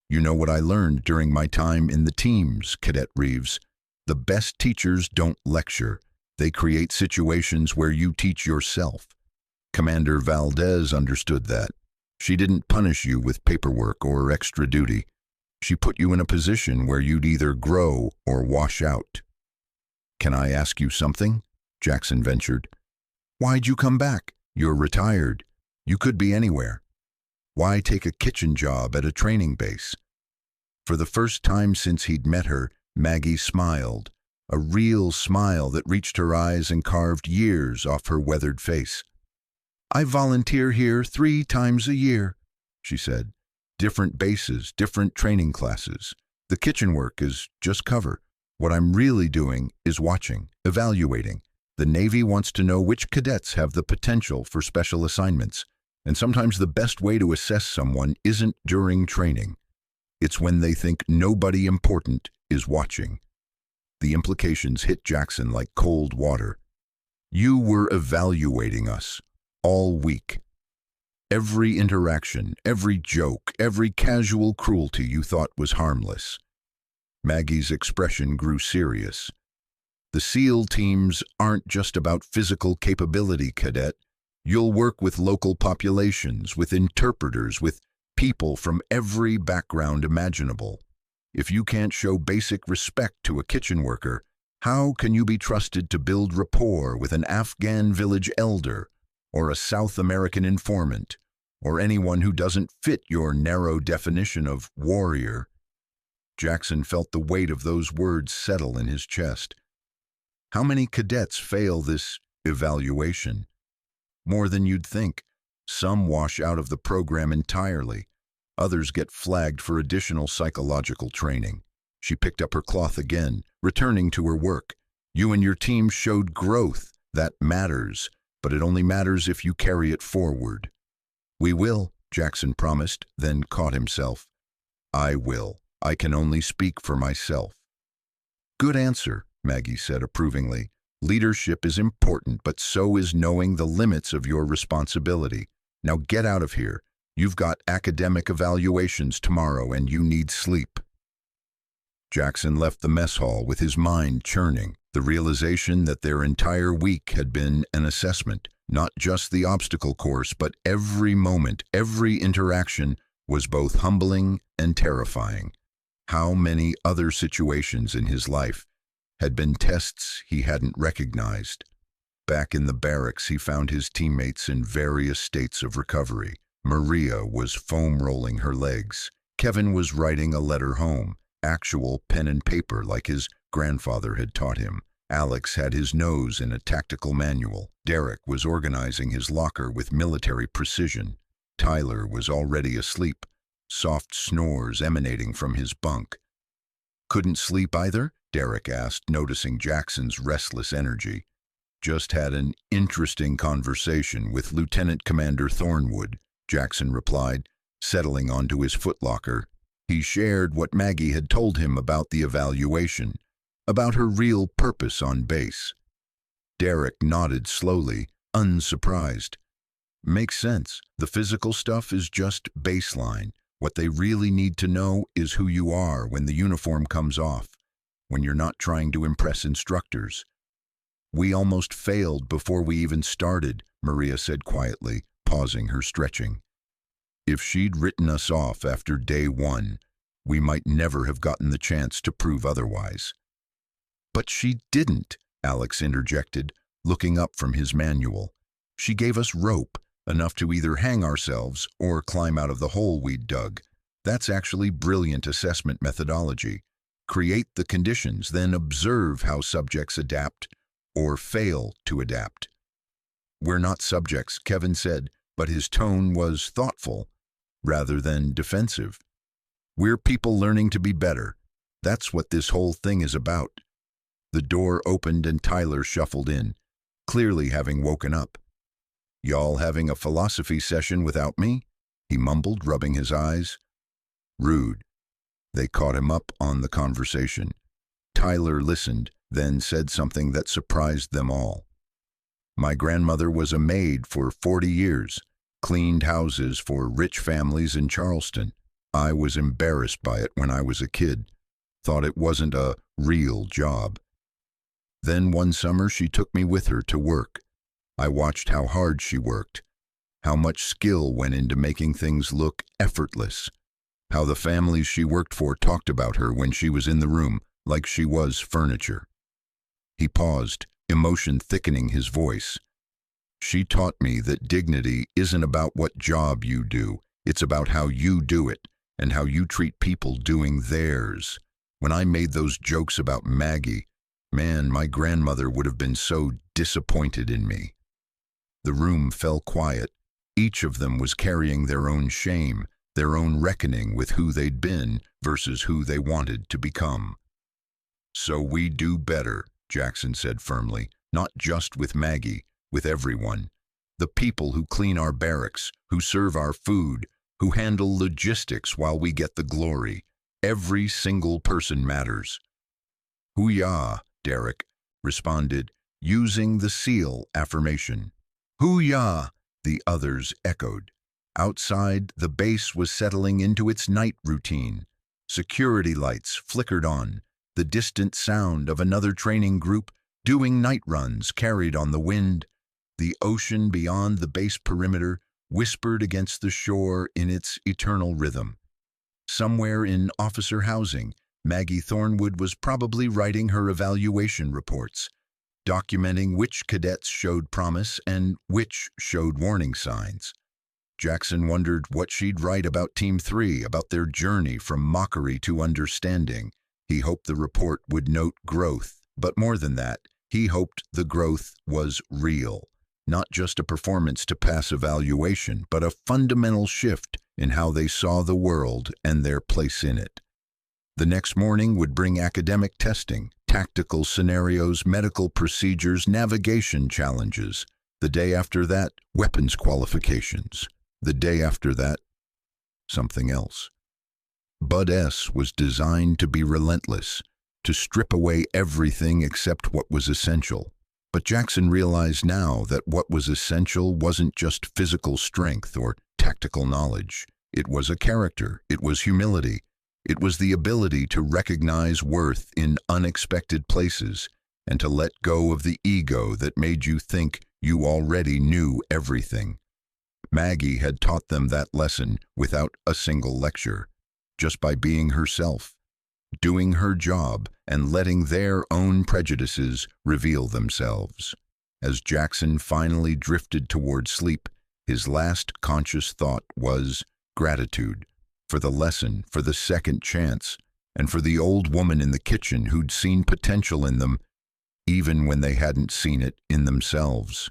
"You know what I learned during my time in the teams, Cadet Reeves? The best teachers don't lecture. They create situations where you teach yourself. Commander Valdez understood that. She didn't punish you with paperwork or extra duty. She put you in a position where you'd either grow or wash out." "Can I ask you something?" Jackson ventured. "Why'd you come back? You're retired. You could be anywhere. Why take a kitchen job at a training base?" For the first time since he'd met her, Maggie smiled, a real smile that reached her eyes and carved years off her weathered face. "I volunteer here 3 times a year," she said. "Different bases, different training classes. The kitchen work is just cover. What I'm really doing is watching, evaluating. The Navy wants to know which cadets have the potential for special assignments, and sometimes the best way to assess someone isn't during training. It's when they think nobody important is watching." The implications hit Jackson like cold water. "You were evaluating us all week. Every interaction, every joke, every casual cruelty you thought was harmless." Maggie's expression grew serious. "The SEAL teams aren't just about physical capability, Cadet. You'll work with local populations, with interpreters, with people from every background imaginable. If you can't show basic respect to a kitchen worker, how can you be trusted to build rapport with an Afghan village elder, or a South American informant, or anyone who doesn't fit your narrow definition of warrior?" Jackson felt the weight of those words settle in his chest. How many cadets fail this evaluation? More than you'd think. Some wash out of the program entirely. Others get flagged for additional psychological training. She picked up her cloth again, returning to her work. "You and your team showed growth. That matters, but it only matters if you carry it forward." "We will," Jackson promised, then caught himself. "I will. I can only speak for myself." "Good answer," Maggie said approvingly. "Leadership is important, but so is knowing the limits of your responsibility. Now get out of here. You've got academic evaluations tomorrow and you need sleep." Jackson left the mess hall with his mind churning, the realization that their entire week had been an assessment. Not just the obstacle course, but every moment, every interaction was both humbling and terrifying. How many other situations in his life had been tests he hadn't recognized? Back in the barracks, he found his teammates in various states of recovery. Maria was foam rolling her legs. Kevin was writing a letter home, actual pen and paper like his grandfather had taught him. Alex had his nose in a tactical manual. Derek was organizing his locker with military precision. Tyler was already asleep, soft snores emanating from his bunk. "Couldn't sleep either?" Derek asked, noticing Jackson's restless energy. "Just had an interesting conversation with Lieutenant Commander Thornwood," Jackson replied, settling onto his footlocker. He shared what Maggie had told him about the evaluation, about her real purpose on base. Derek nodded slowly, unsurprised. "Makes sense. The physical stuff is just baseline. What they really need to know is who you are when the uniform comes off. when you're not trying to impress instructors. We almost failed before we even started, Maria said quietly, pausing her stretching. If she'd written us off after day 1, we might never have gotten the chance to prove otherwise. But she didn't, Alex interjected, looking up from his manual. She gave us rope, enough to either hang ourselves or climb out of the hole we'd dug. That's actually brilliant assessment methodology. Create the conditions, then observe how subjects adapt or fail to adapt. We're not subjects, Kevin said, but his tone was thoughtful rather than defensive. We're people learning to be better. That's what this whole thing is about. The door opened and Tyler shuffled in, clearly having woken up. "Y'all having a philosophy session without me?" he mumbled, rubbing his eyes. Rude. They caught him up on the conversation. Tyler listened, then said something that surprised them all. "My grandmother was a maid for 40 years, cleaned houses for rich families in Charleston. I was embarrassed by it when I was a kid, thought it wasn't a real job. Then one summer she took me with her to work. I watched how hard she worked, how much skill went into making things look effortless, how the families she worked for talked about her when she was in the room like she was furniture." He paused, emotion thickening his voice. "She taught me that dignity isn't about what job you do, it's about how you do it and how you treat people doing theirs. When I made those jokes about Maggie, man, my grandmother would have been so disappointed in me." The room fell quiet. Each of them was carrying their own shame, their own reckoning with who they'd been versus who they wanted to become. "So we do better," Jackson said firmly, "not just with Maggie, with everyone. The people who clean our barracks, who serve our food, who handle logistics while we get the glory. Every single person matters." "Hoo-yah," Derek responded, using the seal affirmation. "Hoo-yah," the others echoed. Outside, the base was settling into its night routine. Security lights flickered on. The distant sound of another training group doing night runs carried on the wind. The ocean beyond the base perimeter whispered against the shore in its eternal rhythm. Somewhere in officer housing, Maggie Thornwood was probably writing her evaluation reports, documenting which cadets showed promise and which showed warning signs. Jackson wondered what she'd write about Team 3, about their journey from mockery to understanding. He hoped the report would note growth, but more than that, he hoped the growth was real. Not just a performance to pass evaluation, but a fundamental shift in how they saw the world and their place in it. The next morning would bring academic testing, tactical scenarios, medical procedures, navigation challenges. The day after that, weapons qualifications. The day after that, something else. Bud S was designed to be relentless, to strip away everything except what was essential. But Jackson realized now that what was essential wasn't just physical strength or tactical knowledge. It was a character, it was humility, it was the ability to recognize worth in unexpected places and to let go of the ego that made you think you already knew everything. Maggie had taught them that lesson without a single lecture, just by being herself, doing her job and letting their own prejudices reveal themselves. As Jackson finally drifted toward sleep, his last conscious thought was gratitude for the lesson, for the second chance, and for the old woman in the kitchen who'd seen potential in them, even when they hadn't seen it in themselves.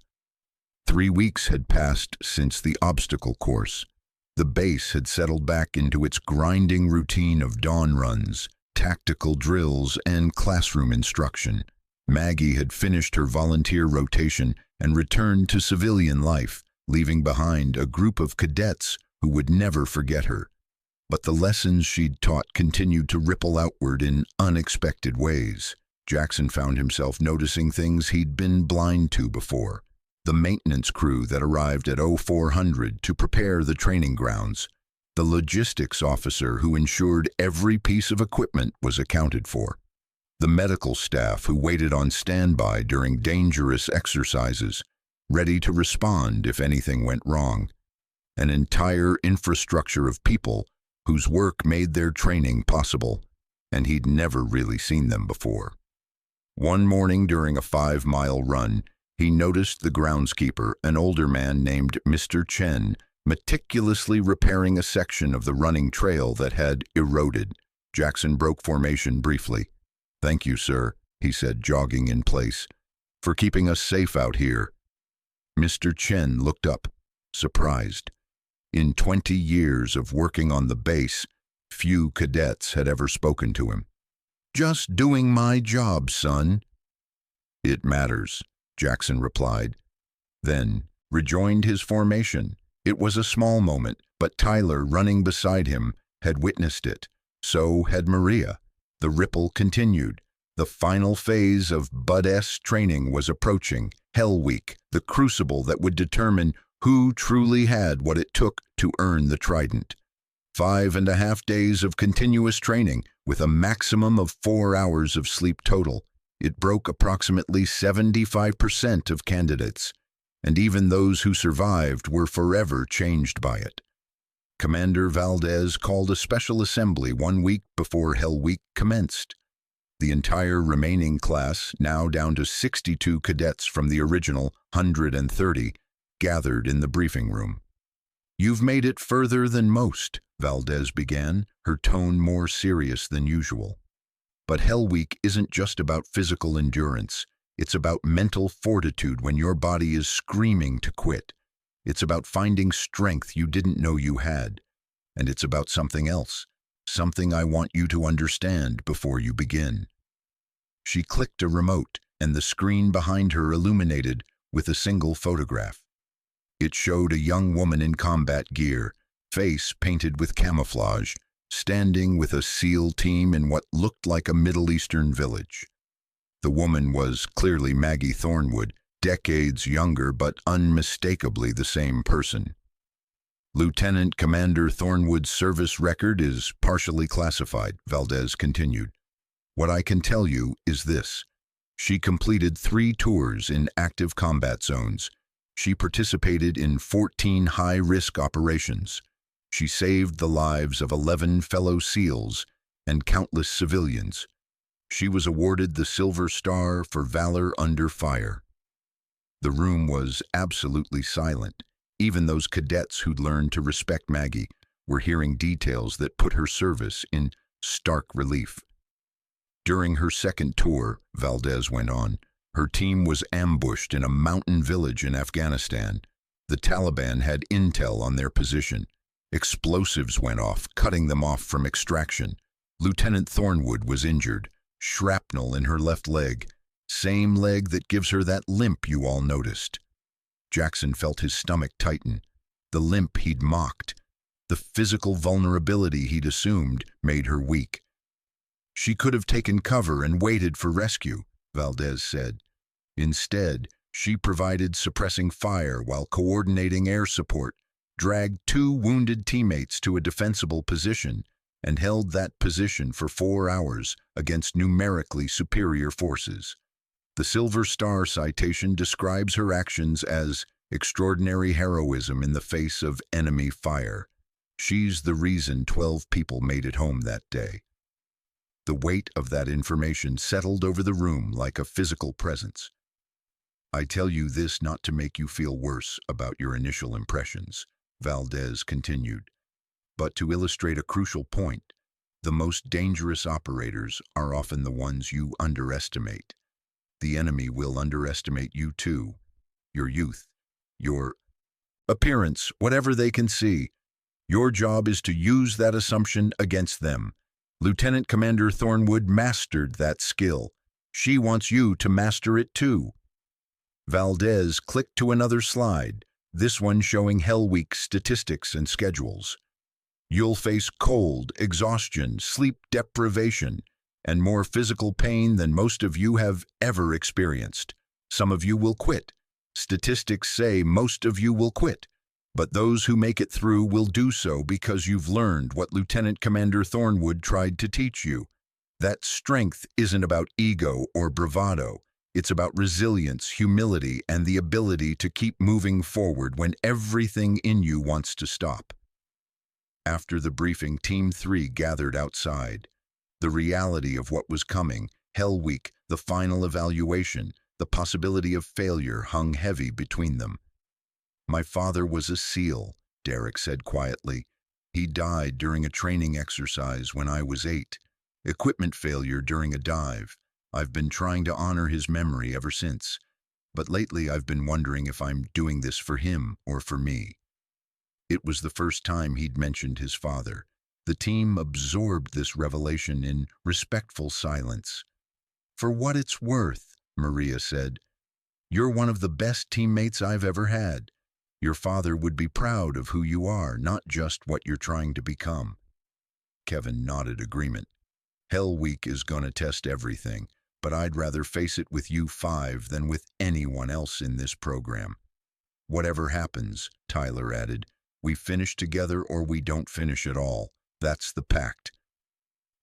3 weeks had passed since the obstacle course. The base had settled back into its grinding routine of dawn runs, tactical drills, and classroom instruction. Maggie had finished her volunteer rotation and returned to civilian life, leaving behind a group of cadets who would never forget her. But the lessons she'd taught continued to ripple outward in unexpected ways. Jackson found himself noticing things he'd been blind to before. The maintenance crew that arrived at 0400 to prepare the training grounds, the logistics officer who ensured every piece of equipment was accounted for, the medical staff who waited on standby during dangerous exercises, ready to respond if anything went wrong, an entire infrastructure of people whose work made their training possible, and he'd never really seen them before. One morning during a 5-mile run, he noticed the groundskeeper, an older man named Mr. Chen, meticulously repairing a section of the running trail that had eroded. Jackson broke formation briefly. "Thank you, sir," he said, jogging in place, "for keeping us safe out here." Mr. Chen looked up, surprised. In 20 years of working on the base, few cadets had ever spoken to him. "Just doing my job, son." "It matters," Jackson replied. Then rejoined his formation. It was a small moment, but Tyler, running beside him, had witnessed it. So had Maria. The ripple continued. The final phase of Bud-S training was approaching. Hell Week, the crucible that would determine who truly had what it took to earn the Trident. 5.5 days of continuous training, with a maximum of 4 hours of sleep total. It broke approximately 75% of candidates, and even those who survived were forever changed by it. Commander Valdez called a special assembly 1 week before Hell Week commenced. The entire remaining class, now down to 62 cadets from the original 130, gathered in the briefing room. "You've made it further than most," Valdez began, her tone more serious than usual. "But Hell Week isn't just about physical endurance. It's about mental fortitude when your body is screaming to quit. It's about finding strength you didn't know you had. And it's about something else, something I want you to understand before you begin." She clicked a remote, and the screen behind her illuminated with a single photograph. It showed a young woman in combat gear, face painted with camouflage, standing with a SEAL team in what looked like a Middle Eastern village. The woman was clearly Maggie Thornwood, decades younger but unmistakably the same person. "Lieutenant Commander Thornwood's service record is partially classified," Valdez continued. "What I can tell you is this. She completed 3 tours in active combat zones. She participated in 14 high-risk operations. She saved the lives of 11 fellow SEALs and countless civilians. She was awarded the Silver Star for valor under fire." The room was absolutely silent. Even those cadets who'd learned to respect Maggie were hearing details that put her service in stark relief. During her second tour, Valdez went on, her team was ambushed in a mountain village in Afghanistan. The Taliban had intel on their position. Explosives went off, cutting them off from extraction. Lieutenant Thornwood was injured, shrapnel in her left leg, same leg that gives her that limp you all noticed. Jackson felt his stomach tighten. The limp he'd mocked, the physical vulnerability he'd assumed, made her weak. "She could have taken cover and waited for rescue," Valdez said. "Instead, she provided suppressing fire while coordinating air support, dragged 2 wounded teammates to a defensible position, and held that position for 4 hours against numerically superior forces. The Silver Star citation describes her actions as extraordinary heroism in the face of enemy fire. She's the reason 12 people made it home that day." The weight of that information settled over the room like a physical presence. "I tell you this not to make you feel worse about your initial impressions," Valdez continued, "but to illustrate a crucial point. The most dangerous operators are often the ones you underestimate. The enemy will underestimate you too, your youth, your appearance, whatever they can see. Your job is to use that assumption against them. Lieutenant Commander Thornwood mastered that skill. She wants you to master it too." Valdez clicked to another slide, this one showing Hell Week statistics and schedules. "You'll face cold, exhaustion, sleep deprivation, and more physical pain than most of you have ever experienced. Some of you will quit. Statistics say most of you will quit. But those who make it through will do so because you've learned what Lieutenant Commander Thornwood tried to teach you. That strength isn't about ego or bravado. It's about resilience, humility, and the ability to keep moving forward when everything in you wants to stop. After the briefing, Team 3 gathered outside. The reality of what was coming, Hell Week, the final evaluation, the possibility of failure hung heavy between them. "My father was a SEAL," Derek said quietly. "He died during a training exercise when I was 8. Equipment failure during a dive. I've been trying to honor his memory ever since. But lately I've been wondering if I'm doing this for him or for me." It was the first time he'd mentioned his father. The team absorbed this revelation in respectful silence. "For what it's worth," Maria said, "you're one of the best teammates I've ever had. Your father would be proud of who you are, not just what you're trying to become." Kevin nodded agreement. "Hell Week is gonna test everything, but I'd rather face it with you 5 than with anyone else in this program." "Whatever happens," Tyler added, "we finish together or we don't finish at all. That's the pact."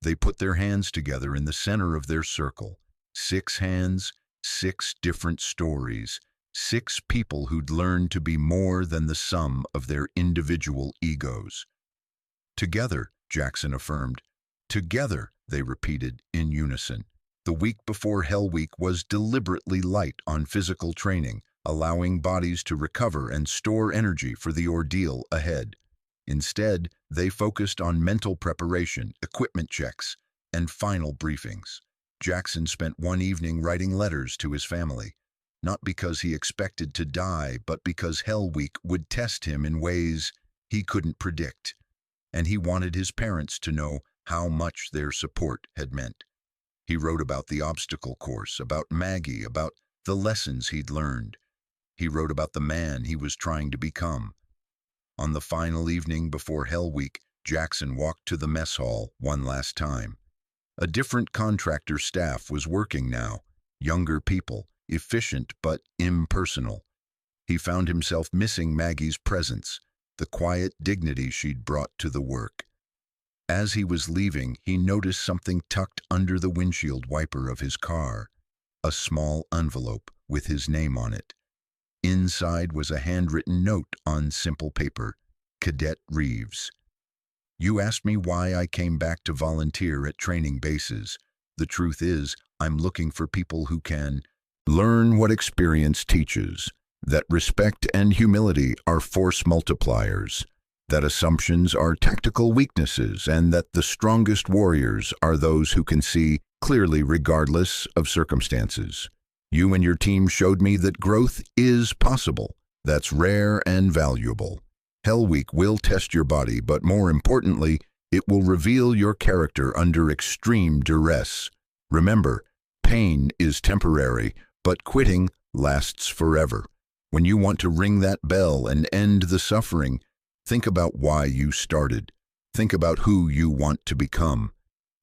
They put their hands together in the center of their circle. 6 hands, 6 different stories, 6 people who'd learned to be more than the sum of their individual egos. "Together," Jackson affirmed. "Together," they repeated in unison. The week before Hell Week was deliberately light on physical training, allowing bodies to recover and store energy for the ordeal ahead. Instead, they focused on mental preparation, equipment checks, and final briefings. Jackson spent one evening writing letters to his family, not because he expected to die, but because Hell Week would test him in ways he couldn't predict, and he wanted his parents to know how much their support had meant. He wrote about the obstacle course, about Maggie, about the lessons he'd learned. He wrote about the man he was trying to become. On the final evening before Hell Week, Jackson walked to the mess hall one last time. A different contractor staff was working now, younger people, efficient but impersonal. He found himself missing Maggie's presence, the quiet dignity she'd brought to the work. As he was leaving, he noticed something tucked under the windshield wiper of his car, a small envelope with his name on it. Inside was a handwritten note on simple paper, "Cadet Reeves. You asked me why I came back to volunteer at training bases. The truth is, I'm looking for people who can learn what experience teaches, that respect and humility are force multipliers, that assumptions are tactical weaknesses, and that the strongest warriors are those who can see clearly regardless of circumstances. You and your team showed me that growth is possible. That's rare and valuable. Hell Week will test your body, but more importantly, it will reveal your character under extreme duress. Remember, pain is temporary, but quitting lasts forever. When you want to ring that bell and end the suffering, think about why you started. Think about who you want to become.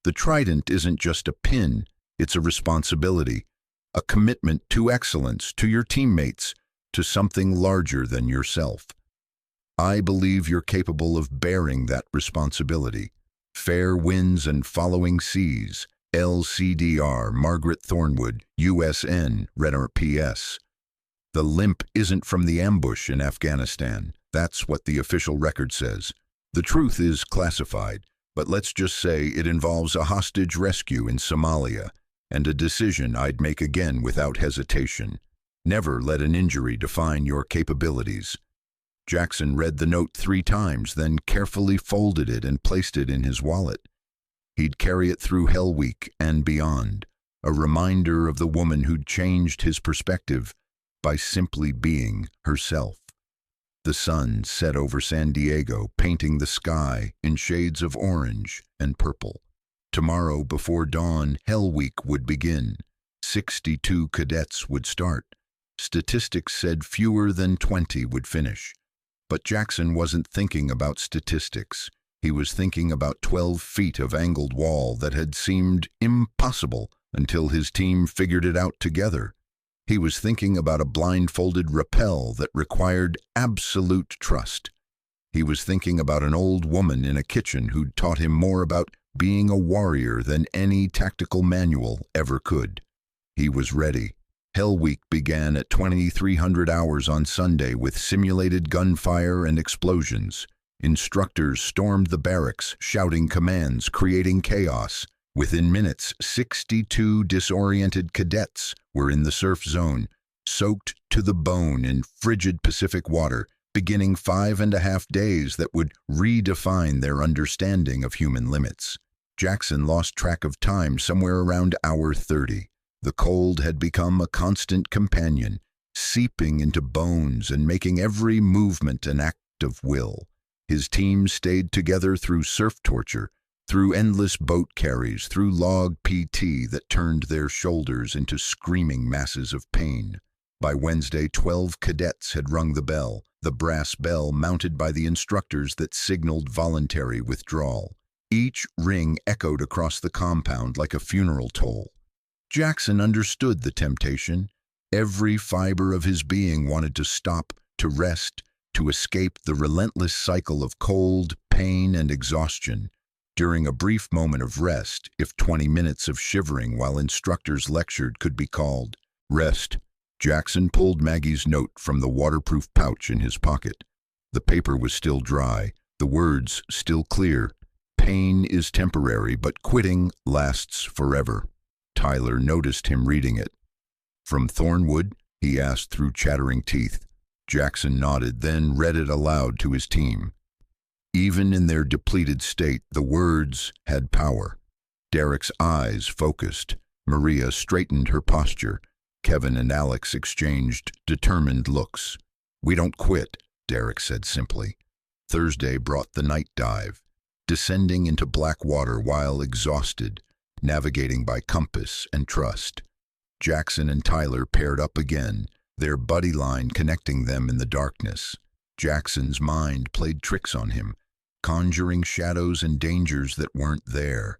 The Trident isn't just a pin, it's a responsibility, a commitment to excellence, to your teammates, to something larger than yourself. I believe you're capable of bearing that responsibility. Fair winds and following seas. LCDR, Margaret Thornwood, USN, Renner PS. The limp isn't from the ambush in Afghanistan. That's what the official record says. The truth is classified, but let's just say it involves a hostage rescue in Somalia, and a decision I'd make again without hesitation. Never let an injury define your capabilities. Jackson read the note 3 times, then carefully folded it and placed it in his wallet. He'd carry it through Hell Week and beyond, a reminder of the woman who'd changed his perspective by simply being herself. The sun set over San Diego, painting the sky in shades of orange and purple. Tomorrow, before dawn, Hell Week would begin. 62 cadets would start. Statistics said fewer than 20 would finish. But Jackson wasn't thinking about statistics. He was thinking about 12 feet of angled wall that had seemed impossible until his team figured it out together. He was thinking about a blindfolded rappel that required absolute trust. He was thinking about an old woman in a kitchen who'd taught him more about being a warrior than any tactical manual ever could. He was ready. Hell Week began at 2300 hours on Sunday with simulated gunfire and explosions. Instructors stormed the barracks, shouting commands, creating chaos. Within minutes, 62 disoriented cadets were in the surf zone, soaked to the bone in frigid Pacific water, beginning 5.5 days that would redefine their understanding of human limits. Jackson lost track of time somewhere around hour 30. The cold had become a constant companion, seeping into bones and making every movement an act of will. His team stayed together through surf torture, through endless boat carries, through log PT that turned their shoulders into screaming masses of pain. By Wednesday, 12 cadets had rung the bell, the brass bell mounted by the instructors that signaled voluntary withdrawal. Each ring echoed across the compound like a funeral toll. Jackson understood the temptation. Every fiber of his being wanted to stop, to rest, to escape the relentless cycle of cold, pain, and exhaustion. During a brief moment of rest, if 20 minutes of shivering while instructors lectured could be called rest, Jackson pulled Maggie's note from the waterproof pouch in his pocket. The paper was still dry, the words still clear. Pain is temporary, but quitting lasts forever. Tyler noticed him reading it. From Thornwood? He asked through chattering teeth. Jackson nodded, then read it aloud to his team. Even in their depleted state, the words had power. Derek's eyes focused. Maria straightened her posture. Kevin and Alex exchanged determined looks. "We don't quit," Derek said simply. Thursday brought the night dive, descending into black water while exhausted, navigating by compass and trust. Jackson and Tyler paired up again, their buddy line connecting them in the darkness. Jackson's mind played tricks on him, conjuring shadows and dangers that weren't there.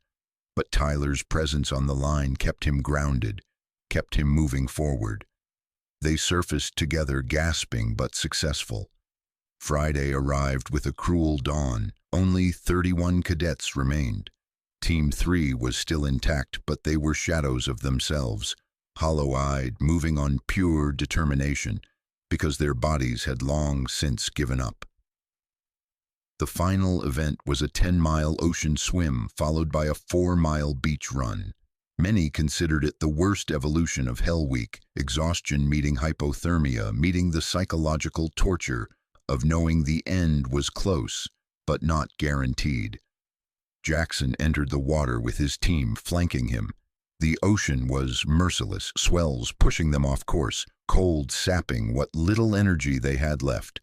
But Tyler's presence on the line kept him grounded, kept him moving forward. They surfaced together, gasping but successful. Friday arrived with a cruel dawn. Only 31 cadets remained. Team 3 was still intact, but they were shadows of themselves, hollow-eyed, moving on pure determination, because their bodies had long since given up. The final event was a 10-mile ocean swim, followed by a 4-mile beach run. Many considered it the worst evolution of Hell Week, exhaustion meeting hypothermia, meeting the psychological torture of knowing the end was close, but not guaranteed. Jackson entered the water with his team flanking him. The ocean was merciless, swells pushing them off course, cold sapping what little energy they had left.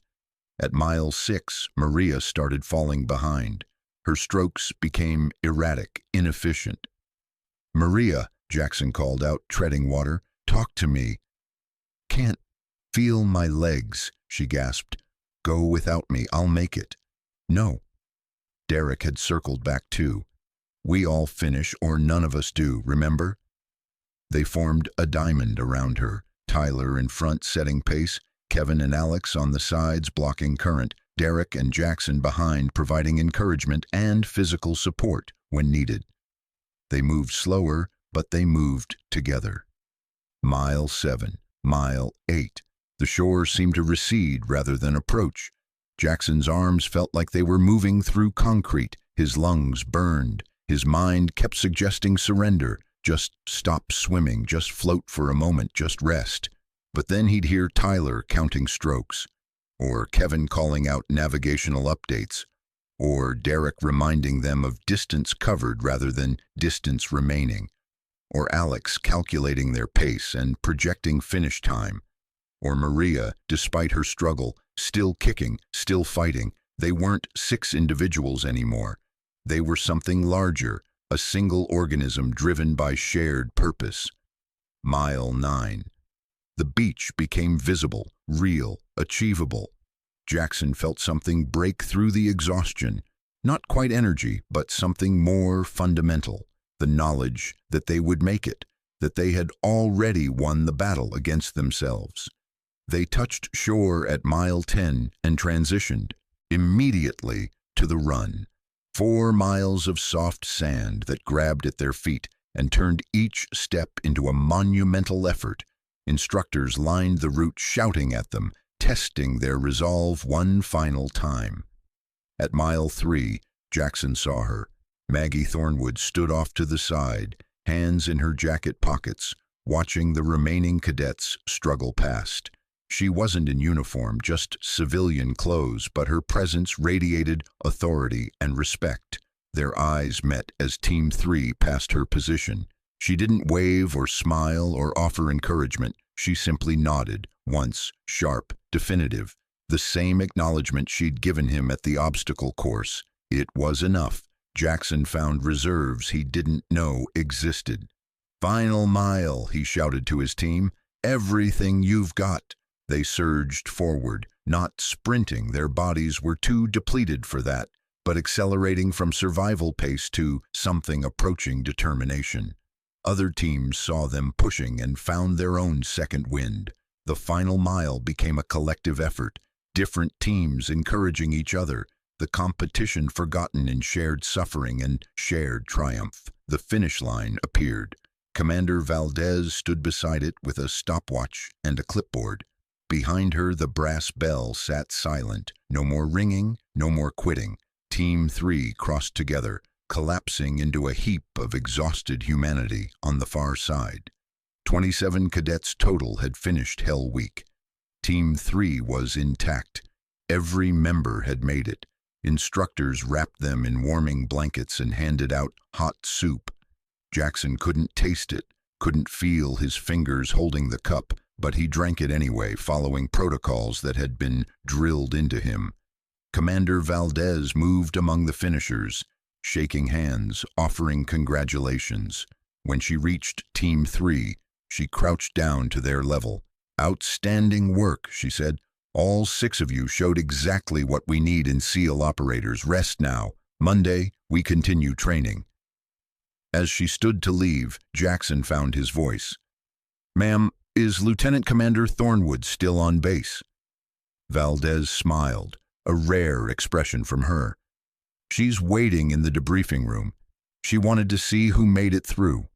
At mile 6, Maria started falling behind. Her strokes became erratic, inefficient. "Maria," Jackson called out, treading water, "talk to me." "Can't feel my legs," she gasped. "Go without me, I'll make it." "No." Derek had circled back too. "We all finish or none of us do, remember?" They formed a diamond around her, Tyler in front setting pace, Kevin and Alex on the sides blocking current, Derek and Jackson behind providing encouragement and physical support when needed. They moved slower, but they moved together. Mile 7, mile 8. The shore seemed to recede rather than approach. Jackson's arms felt like they were moving through concrete. His lungs burned. His mind kept suggesting surrender. Just stop swimming, just float for a moment, just rest. But then he'd hear Tyler counting strokes, or Kevin calling out navigational updates, or Derek reminding them of distance covered rather than distance remaining, or Alex calculating their pace and projecting finish time, or Maria, despite her struggle, still kicking, still fighting. They weren't 6 individuals anymore. They were something larger, a single organism driven by shared purpose. Mile 9. The beach became visible, real, achievable. Jackson felt something break through the exhaustion. Not quite energy, but something more fundamental. The knowledge that they would make it, that they had already won the battle against themselves. They touched shore at mile 10 and transitioned immediately to the run. 4 miles of soft sand that grabbed at their feet and turned each step into a monumental effort. Instructors lined the route shouting at them, testing their resolve one final time. At mile 3, Jackson saw her. Maggie Thornwood stood off to the side, hands in her jacket pockets, watching the remaining cadets struggle past. She wasn't in uniform, just civilian clothes, but her presence radiated authority and respect. Their eyes met as Team 3 passed her position. She didn't wave or smile or offer encouragement. She simply nodded, once, sharp, definitive, the same acknowledgement she'd given him at the obstacle course. It was enough. Jackson found reserves he didn't know existed. "Final mile," he shouted to his team. "Everything you've got." They surged forward, not sprinting. Their bodies were too depleted for that, but accelerating from survival pace to something approaching determination. Other teams saw them pushing and found their own second wind. The final mile became a collective effort, different teams encouraging each other, the competition forgotten in shared suffering and shared triumph. The finish line appeared. Commander Valdez stood beside it with a stopwatch and a clipboard. Behind her, the brass bell sat silent. No more ringing, no more quitting. Team 3 crossed together, collapsing into a heap of exhausted humanity on the far side. 27 cadets total had finished Hell Week. Team 3 was intact. Every member had made it. Instructors wrapped them in warming blankets and handed out hot soup. Jackson couldn't taste it, couldn't feel his fingers holding the cup, but he drank it anyway, following protocols that had been drilled into him. Commander Valdez moved among the finishers, shaking hands, offering congratulations. When she reached Team 3, she crouched down to their level. "Outstanding work," she said. "All 6 of you showed exactly what we need in SEAL operators. Rest now. Monday, we continue training." As she stood to leave, Jackson found his voice. "Ma'am, is Lieutenant Commander Thornwood still on base?" Valdez smiled, a rare expression from her. "She's waiting in the debriefing room. She wanted to see who made it through."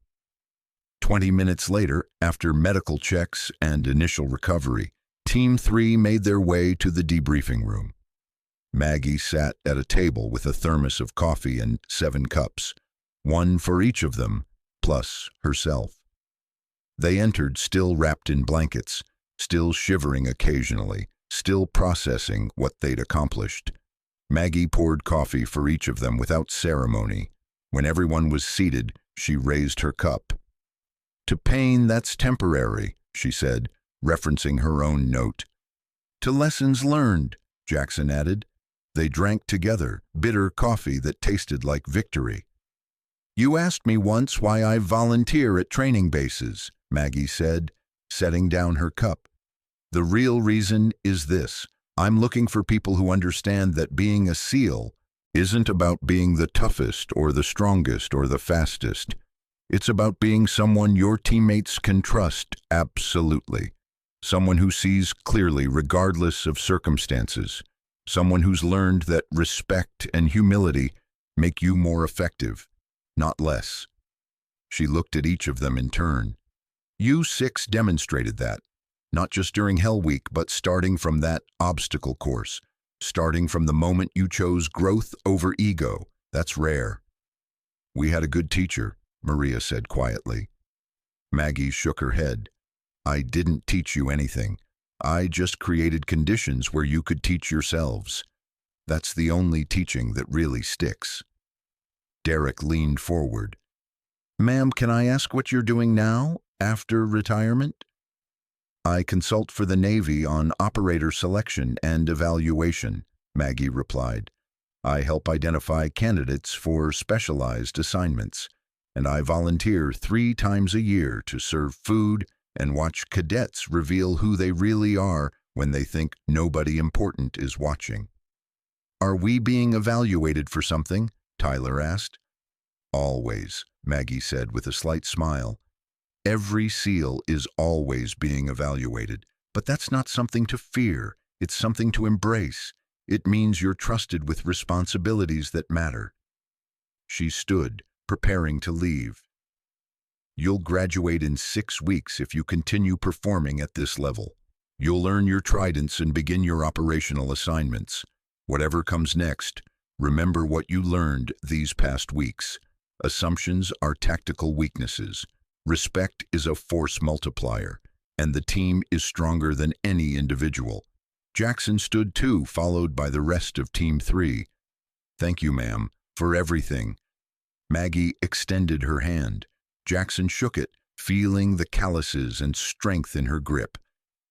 20 minutes later, after medical checks and initial recovery, Team 3 made their way to the debriefing room. Maggie sat at a table with a thermos of coffee and 7 cups, one for each of them, plus herself. They entered still wrapped in blankets, still shivering occasionally, still processing what they'd accomplished. Maggie poured coffee for each of them without ceremony. When everyone was seated, she raised her cup. "To pain that's temporary," she said, referencing her own note. "To lessons learned," Jackson added. They drank together, bitter coffee that tasted like victory. "You asked me once why I volunteer at training bases," Maggie said, setting down her cup. "The real reason is this. I'm looking for people who understand that being a SEAL isn't about being the toughest or the strongest or the fastest. It's about being someone your teammates can trust absolutely. Someone who sees clearly regardless of circumstances. Someone who's learned that respect and humility make you more effective, not less." She looked at each of them in turn. "You 6 demonstrated that, not just during Hell Week, but starting from that obstacle course, starting from the moment you chose growth over ego. That's rare." "We had a good teacher," Maria said quietly. Maggie shook her head. "I didn't teach you anything. I just created conditions where you could teach yourselves. That's the only teaching that really sticks." Derek leaned forward. "Ma'am, can I ask what you're doing now, after retirement?" "I consult for the Navy on operator selection and evaluation," Maggie replied. "I help identify candidates for specialized assignments, and I volunteer 3 times a year to serve food and watch cadets reveal who they really are when they think nobody important is watching." "Are we being evaluated for something?" Tyler asked. "Always," Maggie said with a slight smile. "Every SEAL is always being evaluated, but that's not something to fear. It's something to embrace. It means you're trusted with responsibilities that matter. she stood, preparing to leave. You'll graduate in 6 weeks if you continue performing at this level. You'll earn your Tridents and begin your operational assignments. Whatever comes next, remember what you learned these past weeks. Assumptions are tactical weaknesses. Respect is a force multiplier, and the team is stronger than any individual. Jackson stood too, followed by the rest of Team 3. Thank you, ma'am, for everything. Maggie extended her hand. Jackson shook it, feeling the calluses and strength in her grip.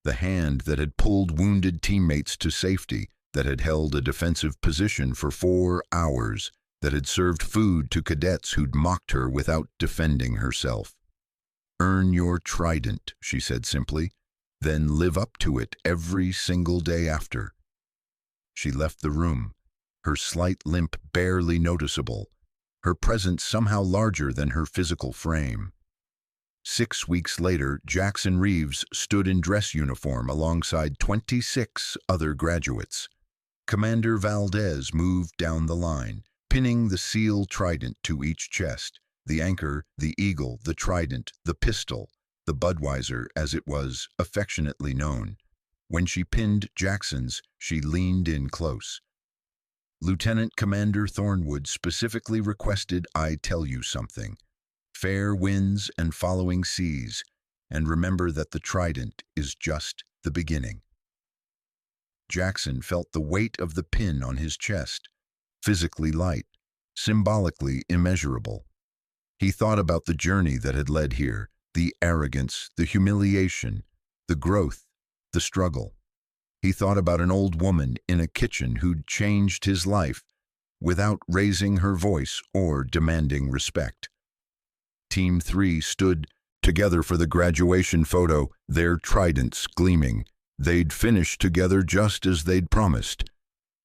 The hand that had pulled wounded teammates to safety, that had held a defensive position for 4 hours, that had served food to cadets who'd mocked her without defending herself. Earn your Trident, she said simply, then live up to it every single day after. She left the room, her slight limp barely noticeable, her presence somehow larger than her physical frame. 6 weeks later, Jackson Reeves stood in dress uniform alongside 26 other graduates. Commander Valdez moved down the line, pinning the SEAL Trident to each chest, the anchor, the eagle, the trident, the pistol, the Budweiser as it was affectionately known. When she pinned Jackson's, she leaned in close. Lieutenant Commander Thornwood specifically requested I tell you something. Fair winds and following seas, and remember that the Trident is just the beginning. Jackson felt the weight of the pin on his chest, physically light, symbolically immeasurable. He thought about the journey that had led here, the arrogance, the humiliation, the growth, the struggle. He thought about an old woman in a kitchen who'd changed his life without raising her voice or demanding respect. Team 3 stood together for the graduation photo, their tridents gleaming. They'd finished together just as they'd promised.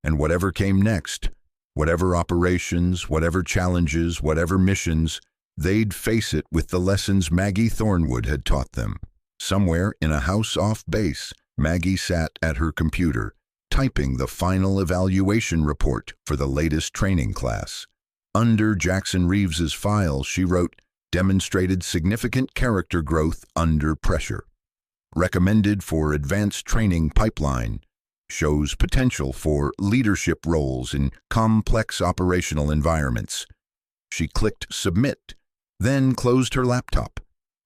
And whatever came next, whatever operations, whatever challenges, whatever missions, they'd face it with the lessons Maggie Thornwood had taught them. Somewhere in a house off base, Maggie sat at her computer, typing the final evaluation report for the latest training class. Under Jackson Reeves's file, she wrote, demonstrated significant character growth under pressure. Recommended for advanced training pipeline. Shows potential for leadership roles in complex operational environments. She clicked submit, then closed her laptop.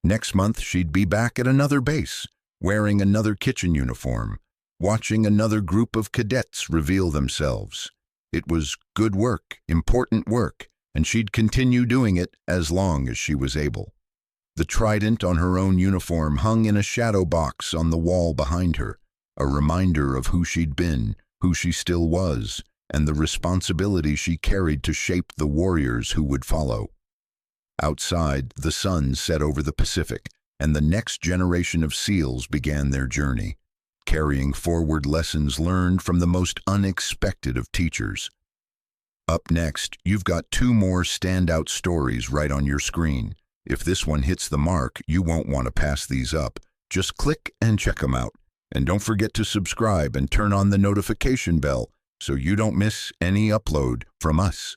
Next month, she'd be back at another base, wearing another kitchen uniform, watching another group of cadets reveal themselves. It was good work, important work, and she'd continue doing it as long as she was able. The trident on her own uniform hung in a shadow box on the wall behind her, a reminder of who she'd been, who she still was, and the responsibility she carried to shape the warriors who would follow. Outside, the sun set over the Pacific, and the next generation of SEALs began their journey, carrying forward lessons learned from the most unexpected of teachers. Up next, you've got 2 more standout stories right on your screen. If this one hits the mark, you won't want to pass these up. Just click and check them out. And don't forget to subscribe and turn on the notification bell so you don't miss any upload from us.